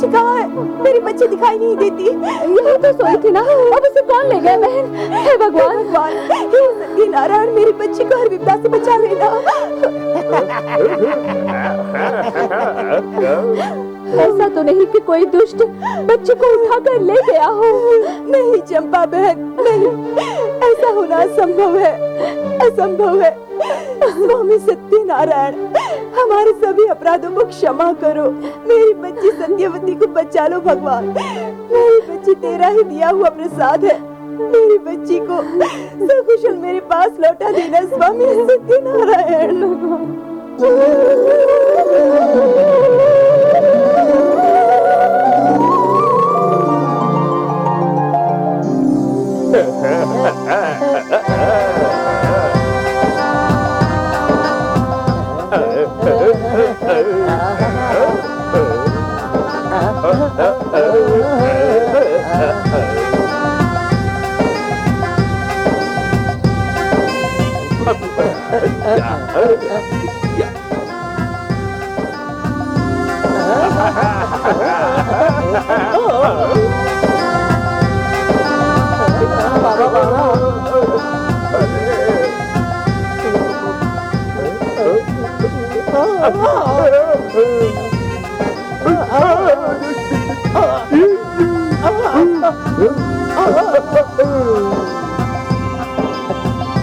बच्ची कहाँ है? मेरी बच्ची दिखाई नहीं देती। यही तो सोई थी ना, अब उसे कौन ले गया बहन? हे भगवान, हे सत्यनारायण, मेरी बच्ची को हर विपदा से बचा लेना। ऐसा तो नहीं कि कोई दुष्ट बच्चे को उठाकर ले गया हो। नहीं चंपा बहन, नहीं, ऐसा होना असंभव है, असंभव है। स्वामी सत्यनारायण, हमारे सभी अपराधों को क्षमा करो। मेरी बच्ची सत्यवती को बचा लो भगवान। मेरी बच्ची तेरा ही दिया हुआ प्रसाद है। मेरी बच्ची को सकुशल मेरे पास लौटा देना स्वामी सत्यनारायण।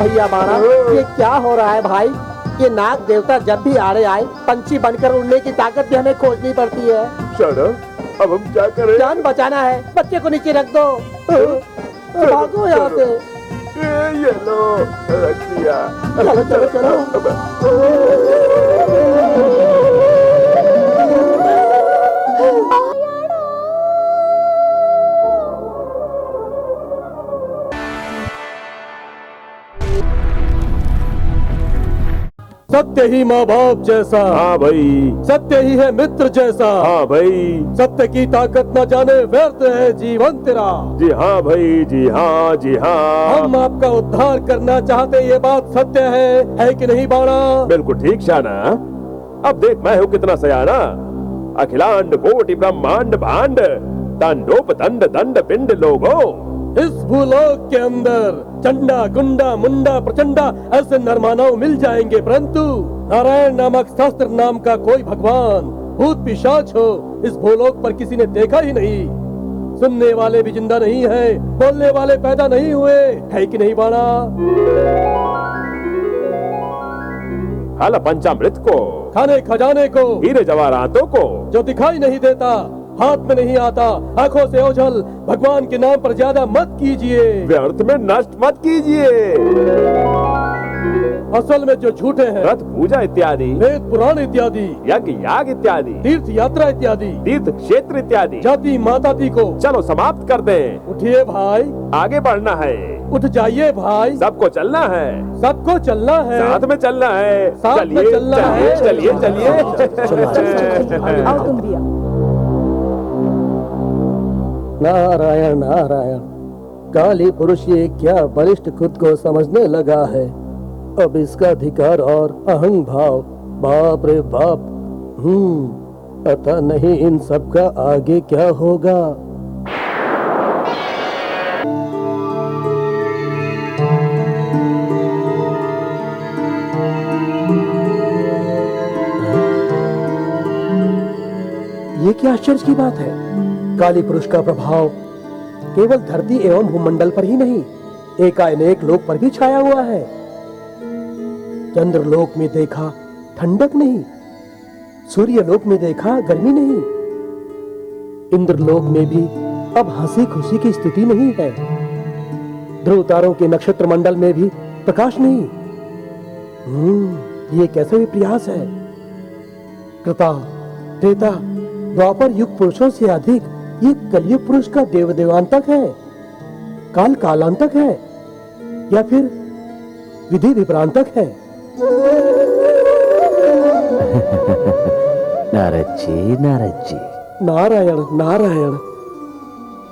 भैया बाणा, ये क्या हो रहा है भाई? ये नाग देवता जब भी आड़े आए पंछी बनकर उड़ने की ताकत भी हमें खोजनी पड़ती है। अब हम क्या करें? जान बचाना है, बच्चे को नीचे रख दो। भागो यहाँ से। ये लो, रख दिया। चलो चलो चलो। सत्य ही माँ बाप जैसा। हाँ भाई। सत्य ही है मित्र जैसा। हाँ भाई। सत्य की ताकत न जाने व्यर्थ है जीवन तेरा। जी हाँ भाई, जी हाँ, जी हाँ। हम आपका उद्धार करना चाहते, ये बात सत्य है कि नहीं बाणा? बिल्कुल ठीक शाना। अब देख मैं हूँ कितना सयाना। अखिलांड कोटि ब्रह्मांड भांड तांडोप दंड दंड पिंड लोगों। इस भूलोक के अंदर चंडा गुंडा मुंडा प्रचंडा ऐसे नरमानव मिल जाएंगे, परंतु नारायण नामक शास्त्र नाम का कोई भगवान भूत पिशाच हो इस भूलोक पर किसी ने देखा ही नहीं। सुनने वाले भी जिंदा नहीं है, बोलने वाले पैदा नहीं हुए, है कि नहीं बाणा? खाला पंचामृत को, खाने खजाने को, हीरे जवाहरातों को, जो दिखाई नहीं देता, हाथ में नहीं आता, आंखों से ओझल, भगवान के नाम पर ज्यादा मत कीजिए, व्यर्थ में नष्ट मत कीजिए। असल में जो झूठे हैं, रथ पूजा इत्यादि, वेद पुराण इत्यादि, यज्ञ याग इत्यादि, तीर्थ यात्रा इत्यादि, तीर्थ क्षेत्र इत्यादि, जाति माताती को चलो समाप्त कर दें। उठिए भाई, आगे बढ़ना है। उठ जाइए भाई, सबको चलना है, सबको चलना है, साथ में चलना है। साथ में चलना है। चलिए चलिए। आओ तुम भी आओ। नारायण नारायण, काली पुरुष ये क्या बलिष्ठ खुद को समझने लगा है। अब इसका अधिकार और अहंग भाव, बाप रे बाप। पता नहीं इन सब का आगे क्या होगा। ये क्या आश्चर्य की बात है। काली पुरुष का प्रभाव केवल धरती एवं भूमंडल पर ही नहीं, एकाएक लोक पर भी छाया हुआ है। चंद्रलोक में देखा ठंडक नहीं, सूर्य लोक में देखा गर्मी नहीं, इंद्रलोक में भी अब हंसी खुशी की स्थिति नहीं है। ध्रुव तारों के नक्षत्र मंडल में भी प्रकाश नहीं। ये कैसे विप्रयास है। कृता, त्रेता, द्वापर युग पुरुषों से अधिक ये कलयुग पुरुष का देव देवांतक है, काल कालांतक है, या फिर विधि विभ्रांतक है। नारद जी, नारद जी। नारायण नारायण,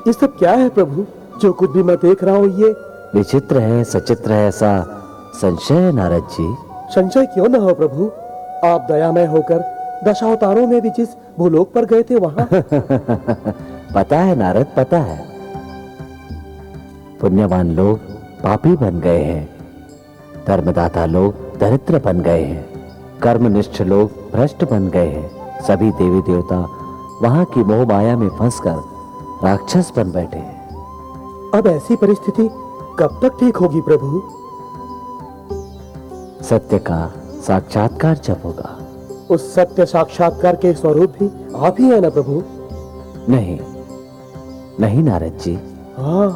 ये सब क्या है प्रभु? जो कुछ भी मैं देख रहा हूँ ये विचित्र है, सचित्र है, ऐसा संशय है नारद जी। संशय क्यों न हो प्रभु। आप दयामय होकर दशावतारों में भी जिस भूलोक पर गए थे वहां। पता है नारद, पता है। पुण्यवान लोग पापी बन गए हैं, धर्मदाता लोग दरिद्र बन गए हैं, कर्मनिष्ठ लोग भ्रष्ट बन गए हैं। सभी देवी देवता वहां की मोह माया में फंसकर राक्षस बन बैठे हैं। अब ऐसी परिस्थिति कब तक ठीक होगी प्रभु? सत्य का साक्षात्कार जब होगा। उस सत्य साक्षात्कार के स्वरूप भी आप ही है ना प्रभु? नहीं नहीं नारद जी, हाँ।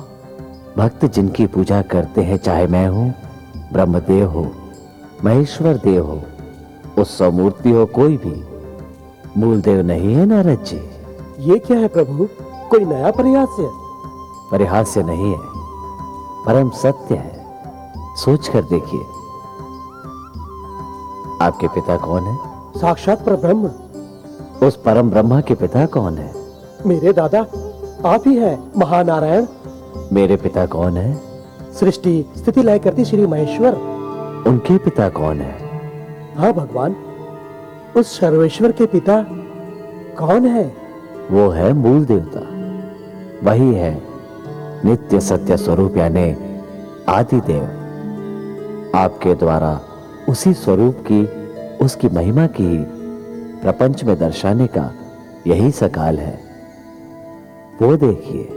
भक्त जिनकी पूजा करते हैं, चाहे मैं हूं, ब्रह्मदेव हो, महेश्वर देव हो, उत्सव मूर्ति हो, कोई भी मूल देव नहीं है नारद जी। ये क्या है प्रभु? कोई नया परिहास्य? परिहास्य नहीं है, परम सत्य है। सोच कर देखिए, आपके पिता कौन है? साक्षात परब्रह्म। उस परम ब्रह्मा के पिता कौन है? मेरे दादा आप ही हैं, महानारायण। मेरे पिता कौन है? सृष्टि स्थिति लय करती श्री महेश्वर। उनके पिता कौन है? हाँ भगवान, उस सर्वेश्वर के पिता कौन है? वो है मूल देवता। वही है नित्य सत्य स्वरूप, यानी आदि देव। आपके द्वारा उसी स्वरूप की, उसकी महिमा की प्रपंच में दर्शाने का यही सकाल है। वो देखिए।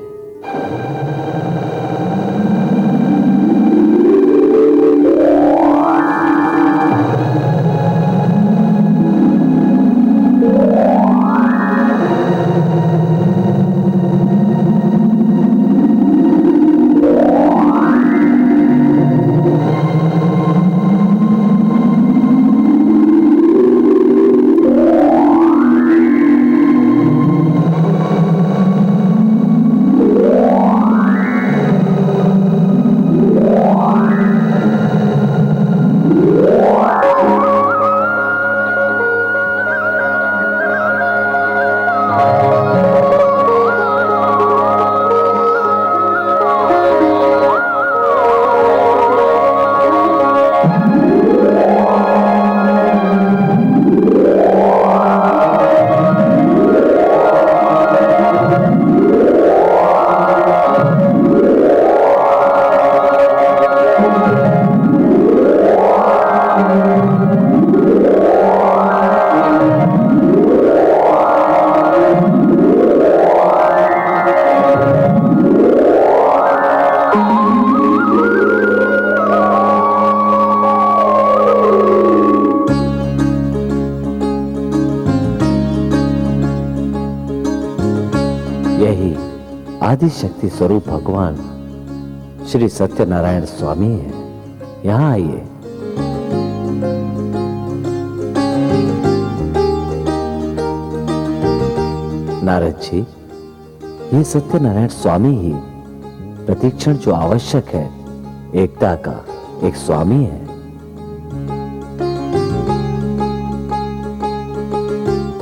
यही आदि शक्ति स्वरूप भगवान श्री सत्यनारायण स्वामी है। यहां आइए। नारद जी, ये सत्यनारायण स्वामी ही प्रतिक्षण जो आवश्यक है, एकता का एक स्वामी है।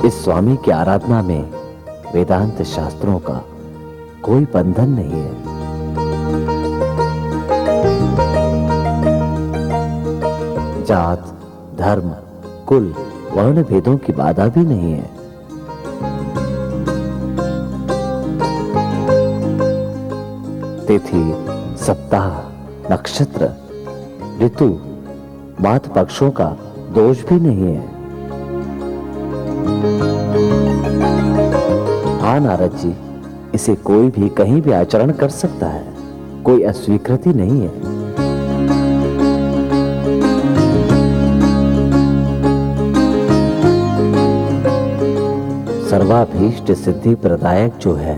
इस स्वामी की आराधना में वेदांत शास्त्रों का कोई बंधन नहीं है। जात, धर्म, कुल, वर्ण भेदों की बाधा भी नहीं है। तिथि, सप्ताह, नक्षत्र, ऋतु, मात पक्षों का दोष भी नहीं है। हाँ नारद जी, इसे कोई भी कहीं भी आचरण कर सकता है, कोई अस्वीकृति नहीं है। सर्वाभीष्ट सिद्धि प्रदायक जो है,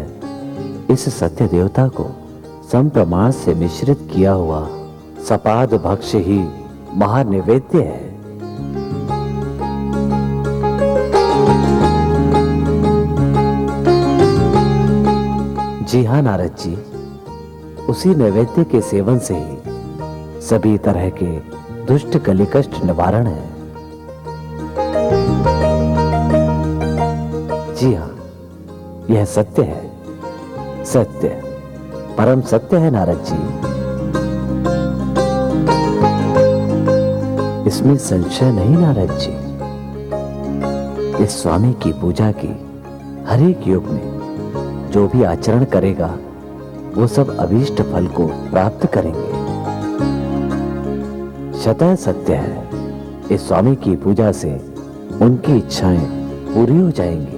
इस सत्य देवता को संप्रमाण से मिश्रित किया हुआ सपाद भक्ष ही महानिवेद्य है। जी हाँ नारद जी, उसी नैवेद्य के सेवन से ही सभी तरह के दुष्ट कलिकष्ट निवारण है। जी हाँ, यह सत्य है, सत्य, परम सत्य है नारद जी। इसमें संशय नहीं नारद जी। इस स्वामी की पूजा की हर एक युग में जो भी आचरण करेगा वो सब अभीष्ट फल को प्राप्त करेंगे। शतः सत्य है, इस स्वामी की पूजा से उनकी इच्छाएं पूरी हो जाएंगी।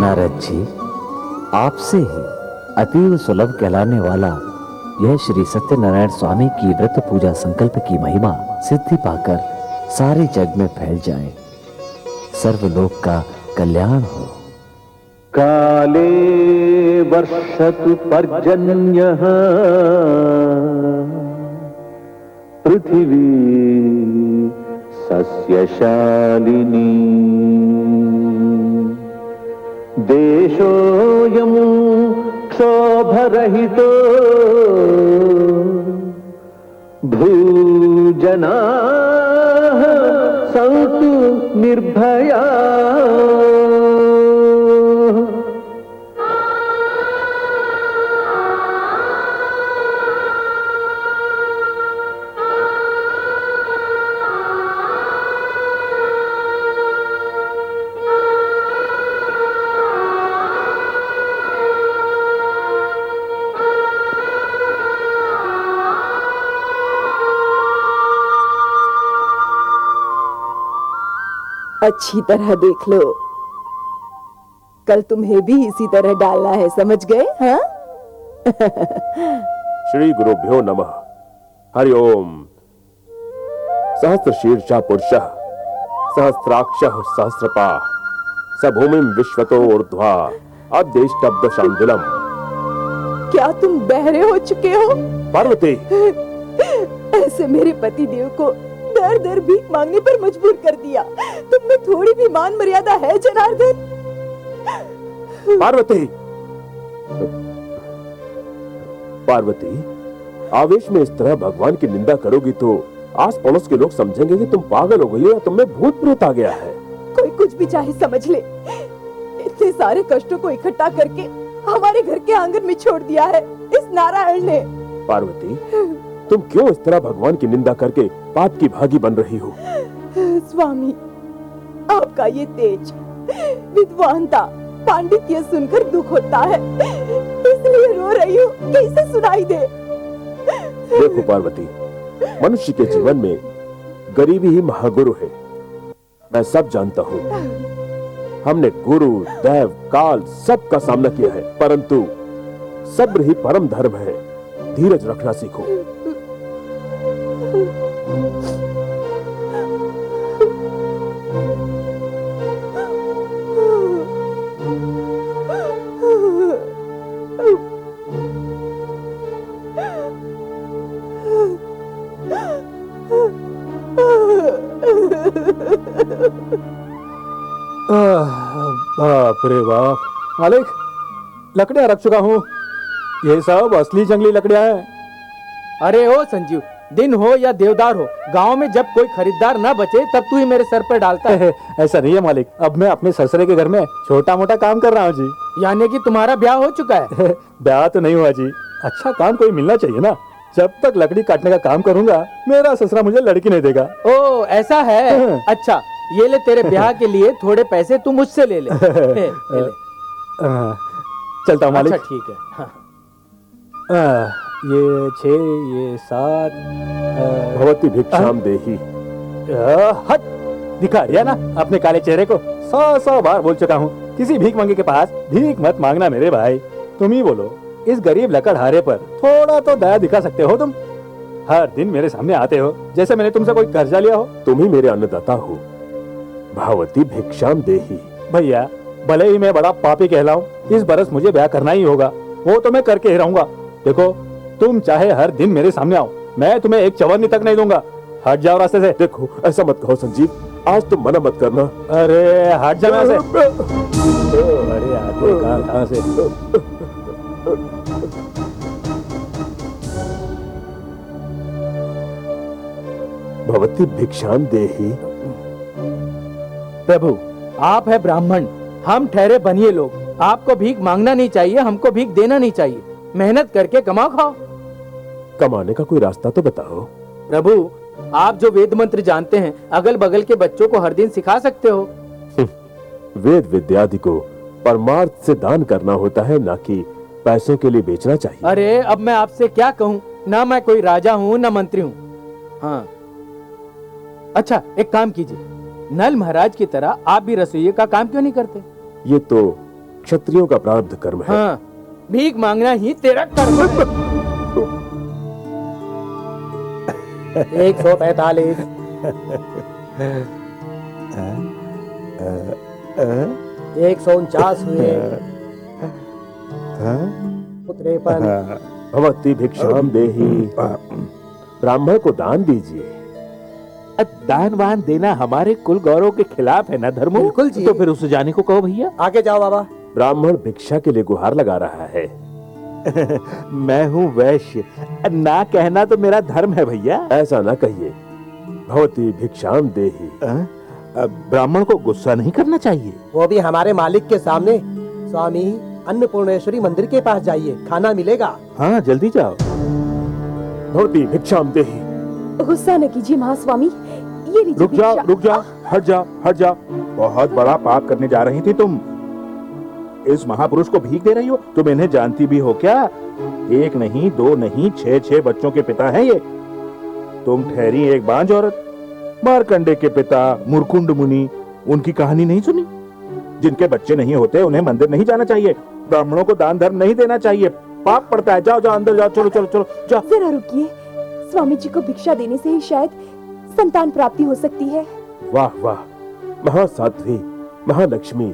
नारद जी, आपसे ही अतीव सुलभ कहलाने वाला यह श्री सत्यनारायण स्वामी की व्रत पूजा संकल्प की महिमा सिद्धि पाकर सारे जग में फैल जाए, सर्वलोक का कल्याण हो। काले वर्षतु पर्जन्यः पृथिवी सस्यशालिनी देशोऽयं क्षोभरहितो भूजनाः सन्तु निर्भयाः। अच्छी तरह देख लो, कल तुम्हें भी इसी तरह डालना है, समझ गए? हाँ? श्री गुरुभ्यो नमः। हरि ओम। सहस्र शीर्षा पुरुषः सहस्राक्षः सहस्रपाः सभूमिं विश्वतो ऊर्ध्वा अद्यष्टब्द शांडिलम्। क्या तुम बहरे हो चुके हो? पार्वती, ऐसे मेरे पति देव को दर दर भीख मांगने पर मजबूर कर दिया। तुम में थोड़ी भी मान मर्यादा है जनार्दन? पार्वती, पार्वती, आवेश में इस तरह भगवान की निंदा करोगी तो आस पड़ोस के लोग समझेंगे कि तुम पागल हो गई हो या तुम में भूत प्रेत आ गया है। कोई कुछ भी चाहे समझ ले, इतने सारे कष्टों को इकट्ठा करके हमारे घर के आंगन में छोड़ दिया है इस नारायण ने। पार्वती, तुम क्यों इस तरह भगवान की निंदा करके पाप की भागी बन रही हो? स्वामी, आपका ये तेज, विद्वानता, पांडित्य सुनकर दुख होता है, इसलिए रो रही हूँ कि इसे सुनाई दे। देखो पार्वती, मनुष्य के जीवन में गरीबी ही महागुरु है। मैं सब जानता हूँ, हमने गुरु, दैव, काल सब का सामना किया है, परंतु सब्र ही परम धर्म है। धीरज रखना सीखो। बाप रे बाप, मालिक, लकड़ियां रख चुका हूँ। ये सब असली जंगली लकड़ियां हैं। अरे ओ संजीव, दिन हो या देवदार हो, गांव में जब कोई खरीदार ना बचे तब तू ही मेरे सर पर डालता है। ऐसा नहीं है मालिक, अब मैं अपने ससुरे के घर में छोटा मोटा काम कर रहा हूँ जी। यानी कि तुम्हारा ब्याह हो चुका है? ब्याह तो नहीं हुआ जी, अच्छा काम कोई मिलना चाहिए ना। जब तक लकड़ी काटने का काम करूंगा मेरा ससुरा मुझे लड़की नहीं देगा। ओ ऐसा है? अच्छा, ये ले तेरे ब्याह के लिए थोड़े पैसे तू मुझसे ले ले। ले। चलता हूँ मालिक। अच्छा ठीक है। हाँ। ये 6, ये 7। भगवती भिक्षाम देही। हट, दिखा दिया ना अपने काले चेहरे को। 100 बार बोल चुका हूँ, किसी भीख मंगे के पास भीख मत मांगना मेरे भाई। तुम ही बोलो, इस गरीब लकड़हारे पर थोड़ा तो दया दिखा सकते हो तुम? हर दिन मेरे सामने आते हो जैसे मैंने तुमसे कोई कर्जा लिया हो। तुम ही मेरे अन्नदाता हो। भगवती भिक्षाम देही। भैया, भले ही मैं बड़ा पापी कहलाऊं, इस बरस मुझे ब्याह करना ही होगा। वो तो मैं करके ही रहूंगा। देखो, तुम चाहे हर दिन मेरे सामने आओ, मैं तुम्हें एक चवन्नी तक नहीं दूंगा। हट जाओ रास्ते से। देखो ऐसा मत कहो संजीव, आज तुम मना मत करना। अरे हट जाओ यहाँ से। अरे आगे कहाँ से। भवती भिक्षाम देहि। प्रभु आप है ब्राह्मण, हम ठहरे बनिए लोग। आपको भीख मांगना नहीं चाहिए, हमको भीख देना नहीं चाहिए। मेहनत करके कमाओ खाओ। कमाने का कोई रास्ता तो बताओ। प्रभु आप जो वेद मंत्र जानते हैं, अगल बगल के बच्चों को हर दिन सिखा सकते हो। वेद विद्यादि को परमार्थ से दान करना होता है, ना कि पैसों के लिए बेचना चाहिए। अरे अब मैं आपसे क्या कहूँ, ना मैं कोई राजा हूँ ना मंत्री हूँ। हाँ अच्छा एक काम कीजिए, नल महाराज की तरह आप भी रसोइये का काम क्यों नहीं करते? ये तो क्षत्रियों का प्रारब्ध कर्म है। हाँ भीख मांगना ही तेरा कर्म है। 145 149 हुए। 53 भवती भिक्षाम देहि। ब्राह्मण को दान दीजिए। दान वान देना हमारे कुल गौरव के खिलाफ है ना धर्मो। बिल्कुल जी। तो फिर उसे जाने को कहो भैया। आगे जाओ बाबा। ब्राह्मण भिक्षा के लिए गुहार लगा रहा है। मैं हूँ वैश्य, ना कहना तो मेरा धर्म है भैया। ऐसा ना कहिए। भवती भिक्षाम देहि। ब्राह्मण को गुस्सा नहीं करना चाहिए। वो भी हमारे मालिक के सामने। स्वामी अन्नपूर्णेश्वरी मंदिर के पास जाइए, खाना मिलेगा। हाँ जल्दी जाओ। भवती भिक्षाम देहि। गुस्सा न कीजिए महास्वामी, ये लीजिए रुक जाओ, भिक्षा। रुक जाओ, हट जाओ, हट जाओ। बहुत बड़ा पाप करने जा रही थी तुम। इस महापुरुष को भीख दे रही हो। तुम इन्हें जानती भी हो क्या? एक नहीं, दो नहीं, 6 बच्चों के पिता हैं ये। तुम ठहरी एक बांझ औरत। मारकंडे के पिता मुरकुंड मुनि, उनकी कहानी नहीं सुनी? जिनके बच्चे नहीं होते उन्हें मंदिर नहीं जाना चाहिए, ब्राह्मणों को दान धर्म नहीं देना चाहिए, पाप पड़ता है। जाओ जाओ अंदर जाओ, चलो चलो चलो जाओ। जरा रुकिए, स्वामी जी को भिक्षा देने से ही शायद संतान प्राप्ति हो सकती है। वाह वाह, महासाध्वी, महालक्ष्मी,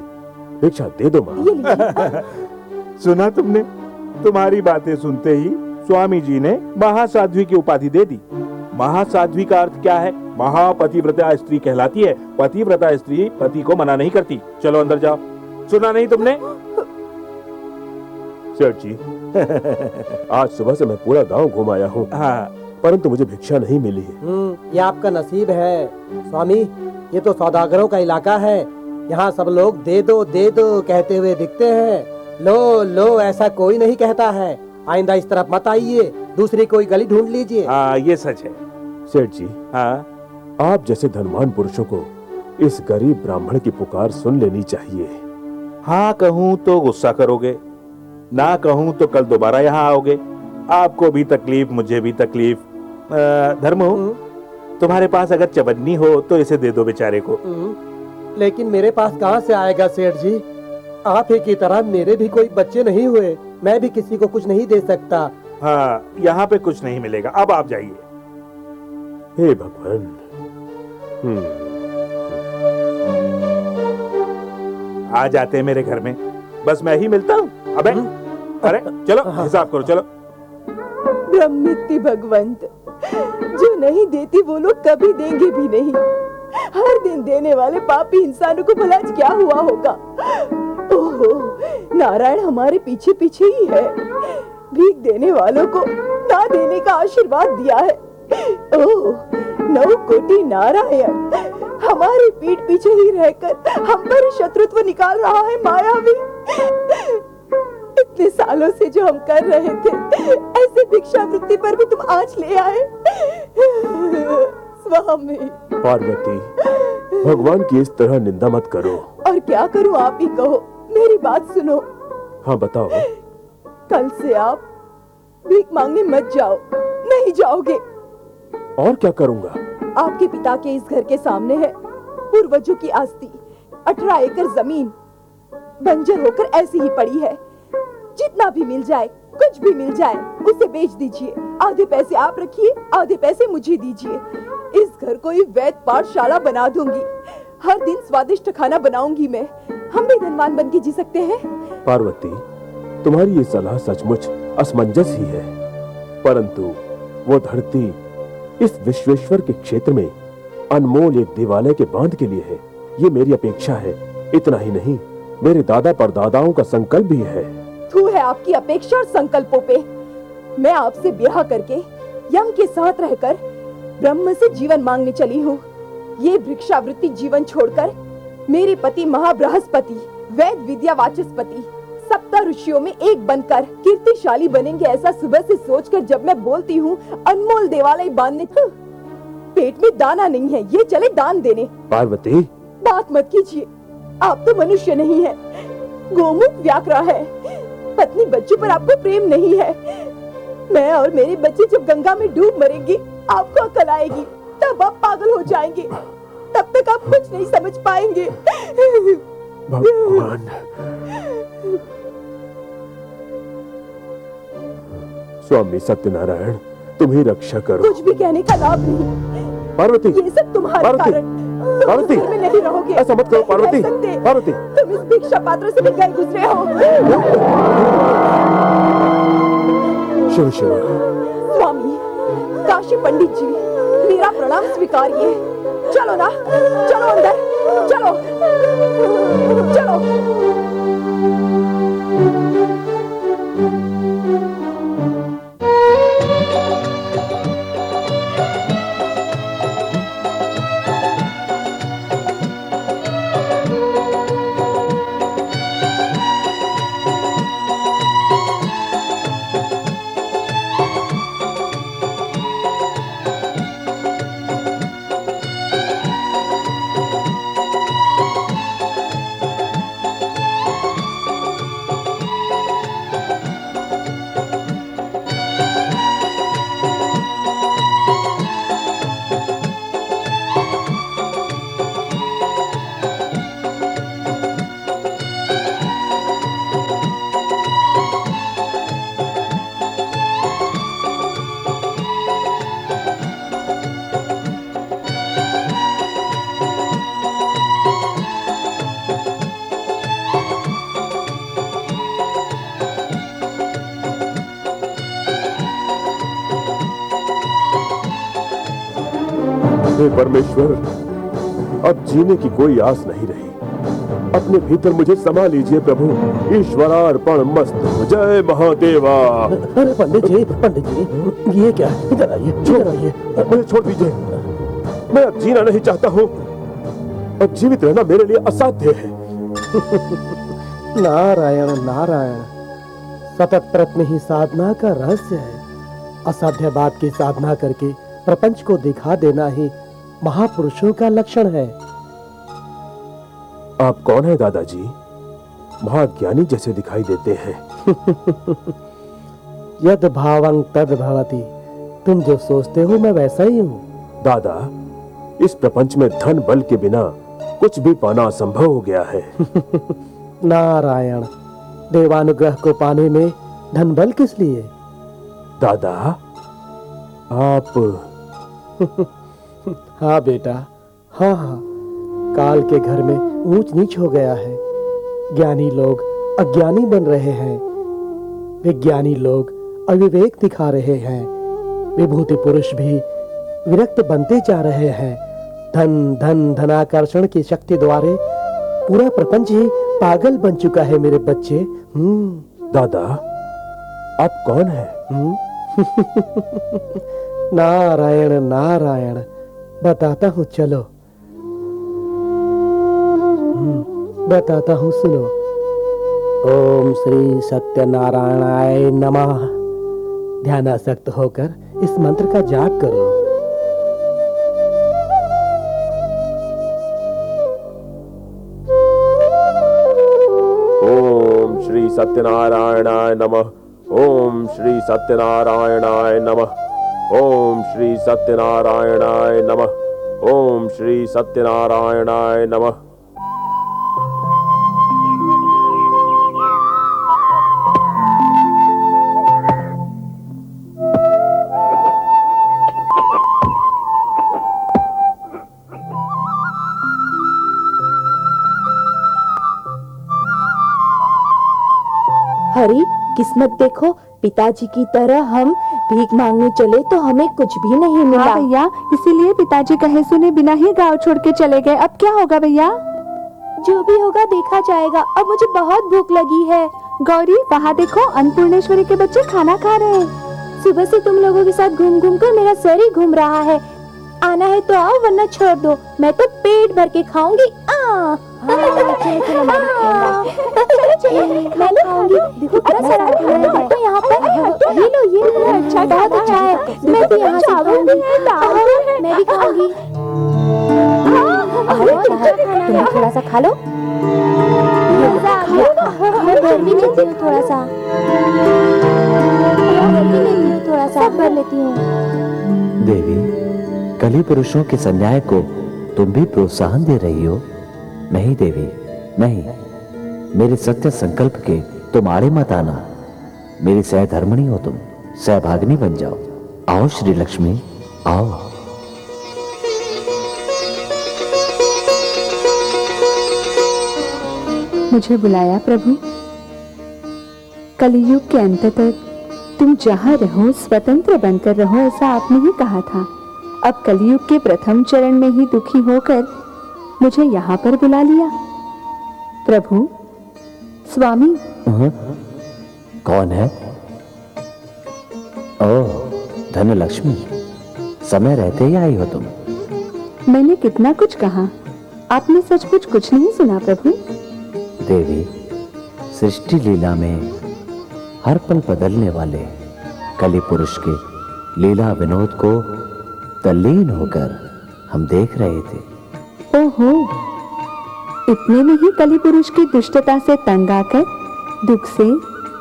भिक्षा दे दो माँ। ये लीजिए। सुना तुमने? तुम्हारी बातें सुनते ही स्वामी जी ने महासाध्वी की उपाधि दे दी। महासाध्वी का अर्थ क्या है? महापतिव्रता स्त्री कहलाती है। पतिव्रता स्त्री पति को मना नहीं करती। चलो अंदर जाओ। सुना नहीं तुमने? सेठ जी, आज सुबह से मैं पूरा गांव घूम आया हूँ, हाँ। परंतु मुझे भिक्षा नहीं मिली है। ये आपका नसीब है स्वामी। ये तो सौदागरों का इलाका है। यहाँ सब लोग दे दो कहते हुए दिखते हैं। लो लो ऐसा कोई नहीं कहता है। आइंदा इस तरफ मत आइए, दूसरी कोई गली ढूंढ लीजिए। हाँ ये सच है। सेठ जी, हाँ आप जैसे धनवान पुरुषों को इस गरीब ब्राह्मण की पुकार सुन लेनी चाहिए। हाँ कहूँ तो गुस्सा करोगे, ना कहूँ तो कल दोबारा यहाँ आओगे। आपको भी तकलीफ, मुझे भी तकलीफ। धर्मो, तुम्हारे पास अगर चवन्नी हो तो इसे दे दो बेचारे को। लेकिन मेरे पास कहाँ से आएगा सेठ जी? आप ही की तरह मेरे भी कोई बच्चे नहीं हुए, मैं भी किसी को कुछ नहीं दे सकता। हाँ यहाँ पे कुछ नहीं मिलेगा, अब आप जाइए। हे भगवान। आ जाते मेरे घर में, बस मैं ही मिलता हूँ। अबे अरे चलो हिसाब करो, चलो। ब्रह्मिति भगवंत, जो नहीं देती वो लोग कभी देंगे भी नहीं। हर दिन देने वाले पापी इंसानों को भला आज क्या हुआ होगा? ओहो, नारायण हमारे पीछे पीछे ही है। भीख देने वालों को ना देने का आशीर्वाद दिया है। ओह, 9 कोटि नारायण हमारी पीठ पीछे ही रहकर हम पर शत्रुत्व निकाल रहा है मायावी। इतने सालों से जो हम कर रहे थे, ऐसे भिक्षावृत्ति पर भी तुम आज ले आए। स्वामी पार्वती, भगवान की इस तरह निंदा मत करो। और क्या करूं, आप ही कहो। मेरी बात सुनो। हाँ बताओ। कल से आप भीख मांगने मत जाओ। नहीं जाओगे। और क्या करूंगा? आपके पिता के इस घर के सामने है पूर्वजों की आस्ती। 18 एकड़ जमीन बंजर होकर ऐसी ही पड़ी है। जितना भी मिल जाए, कुछ भी मिल जाए, उसे बेच दीजिए। आधे पैसे आप रखिए, आधे पैसे मुझे दीजिए। इस घर को ही वैद पाठशाला बना दूंगी। हर दिन स्वादिष्ट खाना बनाऊंगी मैं। हम भी धनवान बन के जी सकते हैं। पार्वती, तुम्हारी ये सलाह सचमुच असमंजस ही है, परंतु वो धरती इस विश्वेश्वर के क्षेत्र में अनमोल एक देवालय के बांध के लिए है। ये मेरी अपेक्षा है। इतना ही नहीं, मेरे दादा परदादाओं का संकल्प भी है। थू है आपकी अपेक्षा और संकल्पों पे। मैं आपसे ब्याह करके यम के साथ रहकर ब्रह्म से जीवन मांगने चली हूँ। ये भिक्षावृत्ति जीवन छोड़कर मेरे पति महाबृहस्पति वैद विद्या वाचस्पति सप्त ऋषियों में एक बनकर कीर्तिशाली बनेंगे, ऐसा सुबह से सोचकर जब मैं बोलती हूँ अनमोल देवालय बांधने, पेट में दाना नहीं है, ये चले दान देने। पार्वती, बात मत कीजिए, आप तो मनुष्य नहीं है, गोमुख व्याघ्र है। पत्नी बच्चों पर आपको प्रेम नहीं है। मैं और मेरे बच्चे जब गंगा में डूब मरेंगे, आपको अकल आएगी, तब आप पागल हो जाएंगे। तब तक आप कुछ नहीं समझ पाएंगे। भगवान, स्वामी सत्यनारायण, तुम ही रक्षा करो। कुछ भी कहने का लाभ नहीं। पार्वती, ये सब तुम्हारे पार्वती, कारण। तुम पार्वती, इस घर में नहीं रहोगे। ऐसा मत करो नहीं रह पार्वती। सकते। पार्वती, तुम इस भिक्षा पात्र से भी गए गुजरे हो। शिव शिव। स्वामी, काशी पंडित जी, मेरा प्रणाम स्वीकारिए। चलो ना, चलो अंदर, चलो, चलो। हे परमेश्वर, अब जीने की कोई आस नहीं रही। अपने भीतर मुझे समा लीजिए प्रभु। ईश्वरार्पण मस्तु। जय महादेवा। अरे पंडित जी, ये क्या? इधर आइए, इधर आइए। मुझे छोड़ दीजिए, मैं अब जीना नहीं चाहता हूँ। अब जीवित रहना मेरे लिए असाध्य है। नारायण नारायण, सतत प्रयत्न ही साधना का रहस्य है। असाध्य बात की साधना करके प्रपंच को दिखा देना ही महापुरुषों का लक्षण है। आप कौन है दादाजी? महाज्ञानी जैसे दिखाई देते हैं। यद भावं तद भवति। तुम जो सोचते हो मैं वैसा ही हूँ। दादा, इस प्रपंच में धन बल के बिना कुछ भी पाना असंभव हो गया है। नारायण, देवानुग्रह को पाने में धन बल किस लिए? दादा, आप हाँ बेटा, हाँ हाँ, काल के घर में ऊंच नीच हो गया है। ज्ञानी लोग अज्ञानी बन रहे हैं, विज्ञानी लोग अविवेक दिखा रहे हैं, विभूति पुरुष भी विरक्त बनते जा रहे हैं। धन धन धनाकर्षण की शक्ति द्वारा पूरा प्रपंच ही पागल बन चुका है मेरे बच्चे। दादा, आप कौन है? नारायण नारायण, बताता हूँ, चलो बताता हूँ, सुनो। ओम श्री सत्यनारायणाय नमः। ध्यानासक्त होकर इस मंत्र का जाप करो। ओम श्री सत्यनारायणाय नमः। ओम श्री सत्यनारायणाय नमः। ओम श्री सत्यनारायणाय नमः। ओम श्री सत्यनारायणाय नमः। हरी, किस्मत देखो, पिताजी की तरह हम भीख मांगने चले तो हमें कुछ भी नहीं मिला। हाँ भैया, इसीलिए पिताजी कहे सुने बिना ही गांव छोड़ के चले गए। अब क्या होगा भैया? जो भी होगा देखा जाएगा। अब मुझे बहुत भूख लगी है। गौरी, वहाँ देखो, अन्नपूर्णेश्वरी के बच्चे खाना खा रहे हैं। सुबह से तुम लोगों के साथ घूम घूम कर मेरा सर ही घूम रहा है। आना है तो आओ, वरना छोड़ दो। मैं तो पेट भर के खाऊंगी। मैं खाऊंगी। देखो कितना सारा खाना है यहाँ पर। ये लो, ये लो। अच्छा, बहुत अच्छा है। मैं भी यहाँ से खाऊंगी। मैं भी खाऊंगी। तुम थोड़ा सा खा लो। मैं भर भी लेती हूँ थोड़ा सा। थोड़ा सा भर लेती हूँ। देवी, कली पुरुषों के अन्याय को तुम भी प्रोत्साहन दे रही हो? नहीं देवी, नहीं। मेरे सत्य संकल्प के तुम आड़े मत आना। मेरी सहधर्मिणी हो तुम, सहभागिनी बन जाओ। आओ श्री लक्ष्मी, आओ। मुझे बुलाया प्रभु? कलियुग के अंत तक तुम जहाँ रहो स्वतंत्र बनकर रहो, ऐसा आपने ही कहा था। अब कलियुग के प्रथम चरण में ही दुखी होकर मुझे यहाँ पर बुला लिया। प्रभु, स्वामी। कौन है? ओह, धनलक्ष्मी, समय रहते ही आई हो तुम। मैंने कितना कुछ कहा, आपने सचमुच कुछ नहीं सुना प्रभु? देवी, सृष्टि लीला में हर पल बदलने वाले कली पुरुष के लीला विनोद को तल्लीन होकर हम देख रहे थे। ओहो, इतने में ही कली पुरुष की दुष्टता से तंग आकर दुख से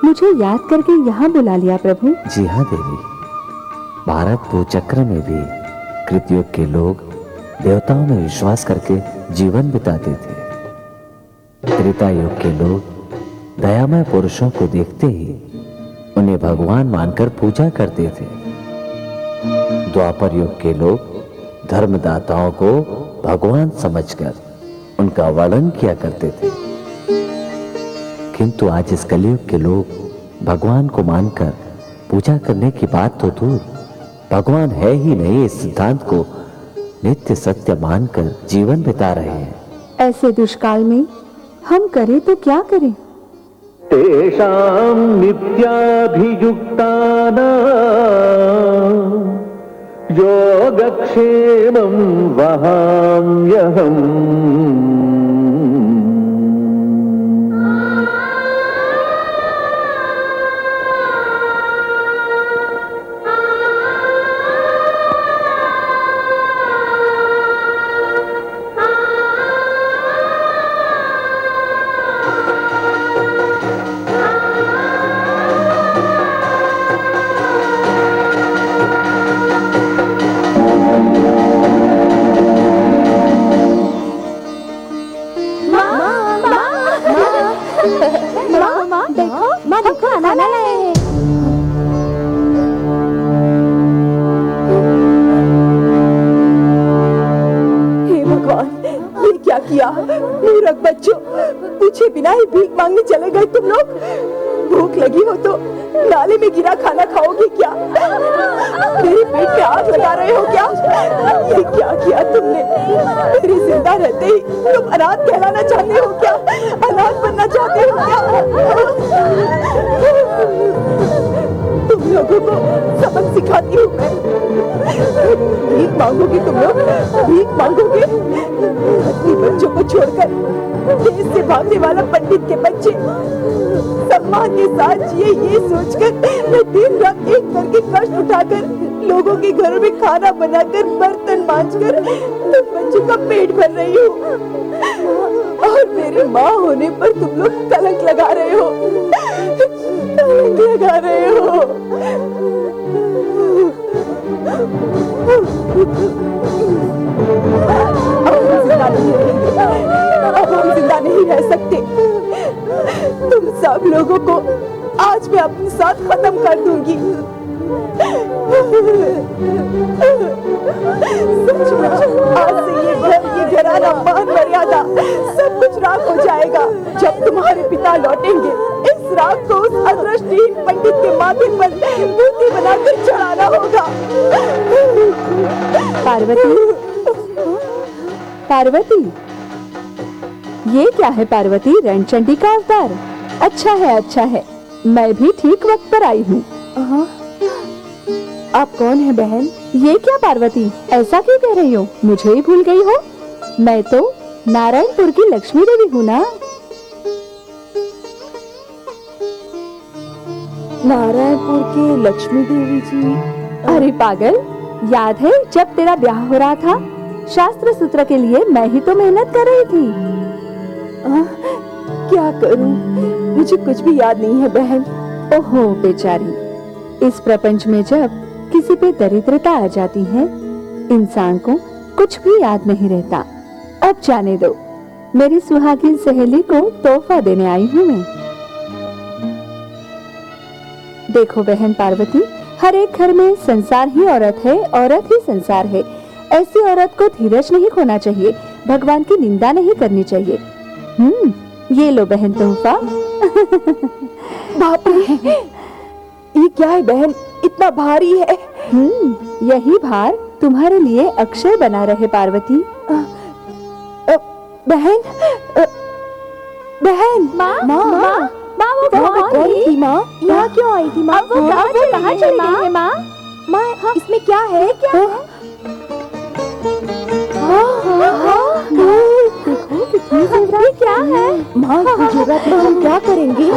मुझे याद करके यहाँ बुला लिया प्रभु। जी हाँ देवी, भारत भूचक्र में भी कृतयुग के लोग देवताओं में विश्वास करके जीवन बिताते थे। त्रेता युग के लोग दयामय पुरुषों को देखते ही उन्हें भगवान मानकर पूजा करते थे। द्वापर युग के लोग धर्मदाताओं को भगवान समझकर उनका वर्णन किया करते थे। किंतु आज इस कलयुग के लोग भगवान को मानकर पूजा करने की बात तो दूर, भगवान है ही नहीं इस सिद्धांत को नित्य सत्य मानकर जीवन बिता रहे हैं। ऐसे दुष्काल में हम करें तो क्या करें? तेषां नित्याभियुक्तानां योगक्षेमं वहाम्यहम्। माँ देखो, खाना लाए हैं। हे भगवान, ये क्या किया? मूर्ख बच्चों, पूछे बिना ही भीख मांगने चले गए तुम लोग। भूख लगी हो तो नाले में गिरा खाना खाओगे क्या? मेरे पेट पे आग लगा रहे हो क्या? ये क्या किया तुमने? मेरे जिंदा रहते ही तुम अनाथ कहलाना चाहते हो क्या? अनाथ बनना चाहते हो क्या? तुम लोगों को सबक सिखाती हूँ मैं। भीख मांगोगे तुम लोग, भीख मांगोगे। अपने बच्चों को छोड़कर देश से भागने वाला पंडित के बच्चे सम्मान के साथ जिए, ये सोचकर मैं दिन रात एक करके कष्ट उठाकर लोगों के घरों में खाना बनाकर बर्तन मांजकर तुम बच्चों का पेट भर रही हूँ। और मेरे माँ होने पर तुम लोग कलंक लगा रहे हो, कलंक लगा रहे हो। अब हम जिंदा नहीं रह सकते। तुम सब लोगों को आज मैं अपने साथ खत्म कर दूंगी। सचमुच आज से ये घर, ये घराना, मान मर्यादा सब कुछ राख हो जाएगा। जब तुम्हारे पिता लौटेंगे इस इस राग को उस अदृष्टहीन पंडित के माथे पर मूर्ति बनाकर चढ़ाना होगा। पार्वती, पार्वती, ये क्या है पार्वती? रणचंडी का अवतार। अच्छा है, अच्छा है, मैं भी ठीक वक्त पर आई हूँ। आप कौन है बहन? ये क्या पार्वती, ऐसा क्यों कह रही हो? मुझे ही भूल गई हो? मैं तो नारायणपुर की लक्ष्मी देवी हूँ ना। नारायणपुर की लक्ष्मी देवी जी? अरे पागल, याद है जब तेरा ब्याह हो रहा था, शास्त्र सूत्र के लिए मैं ही तो मेहनत कर रही थी। क्या करूं? मुझे कुछ भी याद नहीं है बहन। ओहो बेचारी, इस प्रपंच में जब किसी पे दरिद्रता आ जाती है, इंसान को कुछ भी याद नहीं रहता। अब जाने दो, मेरी सुहागिन सहेली को तोहफा देने आई हूँ मैं। देखो बहन पार्वती, हर एक घर में संसार ही औरत है, औरत ही संसार है। ऐसी औरत को धीरज नहीं खोना चाहिए, भगवान की निंदा नहीं करनी चाहिए। ये लो बहन तोहफा। बाप रे, ये क्या है बहन? इतना भारी है। यही भार तुम्हारे लिए अक्षय बना रहे पार्वती। बहन, बहन, माँ, माँ, माँ, माँ, वो कौन थी माँ? यहाँ क्यों आई थी माँ? अब वो कहाँ चली गई है माँ? माँ, इसमें क्या है? क्या है? देखो कितनी जेवरात, क्या है? माँ, जेवरात में हम क्या करेंगे?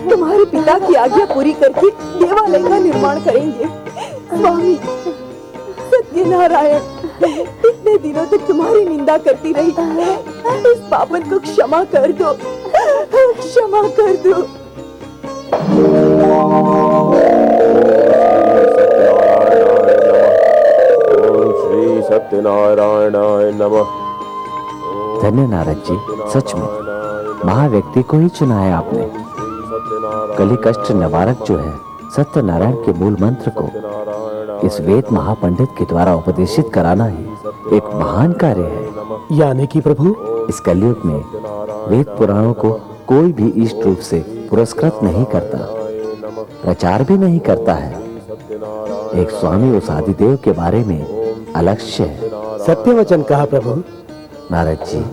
तुम्हारे पिता की आज्ञा पूरी करके देवालय का निर्माण करेंगे। स्वामी सत्यनारायण, इतने दिनों तक तुम्हारी निंदा करती रही, इस पापन को क्षमा कर दो, क्षमा कर दो। ओम श्री सत्यनारायणाय नमः। धन्य नारद जी, सच में महाव्यक्ति को ही चुना है आपने। कली कष्ट निवारक जो है सत्यनारायण के मूल मंत्र को इस वेद महापंडित के द्वारा उपदेशित कराना ही एक महान कार्य है। यानी कि प्रभु, इस कलयुग में वेद पुराणों को कोई भी इष्ट रूप से पुरस्कृत नहीं करता, प्रचार भी नहीं करता है। एक स्वामी उस आदिदेव के बारे में अलक्ष्य है। सत्य वचन कहा प्रभु। नारद जी,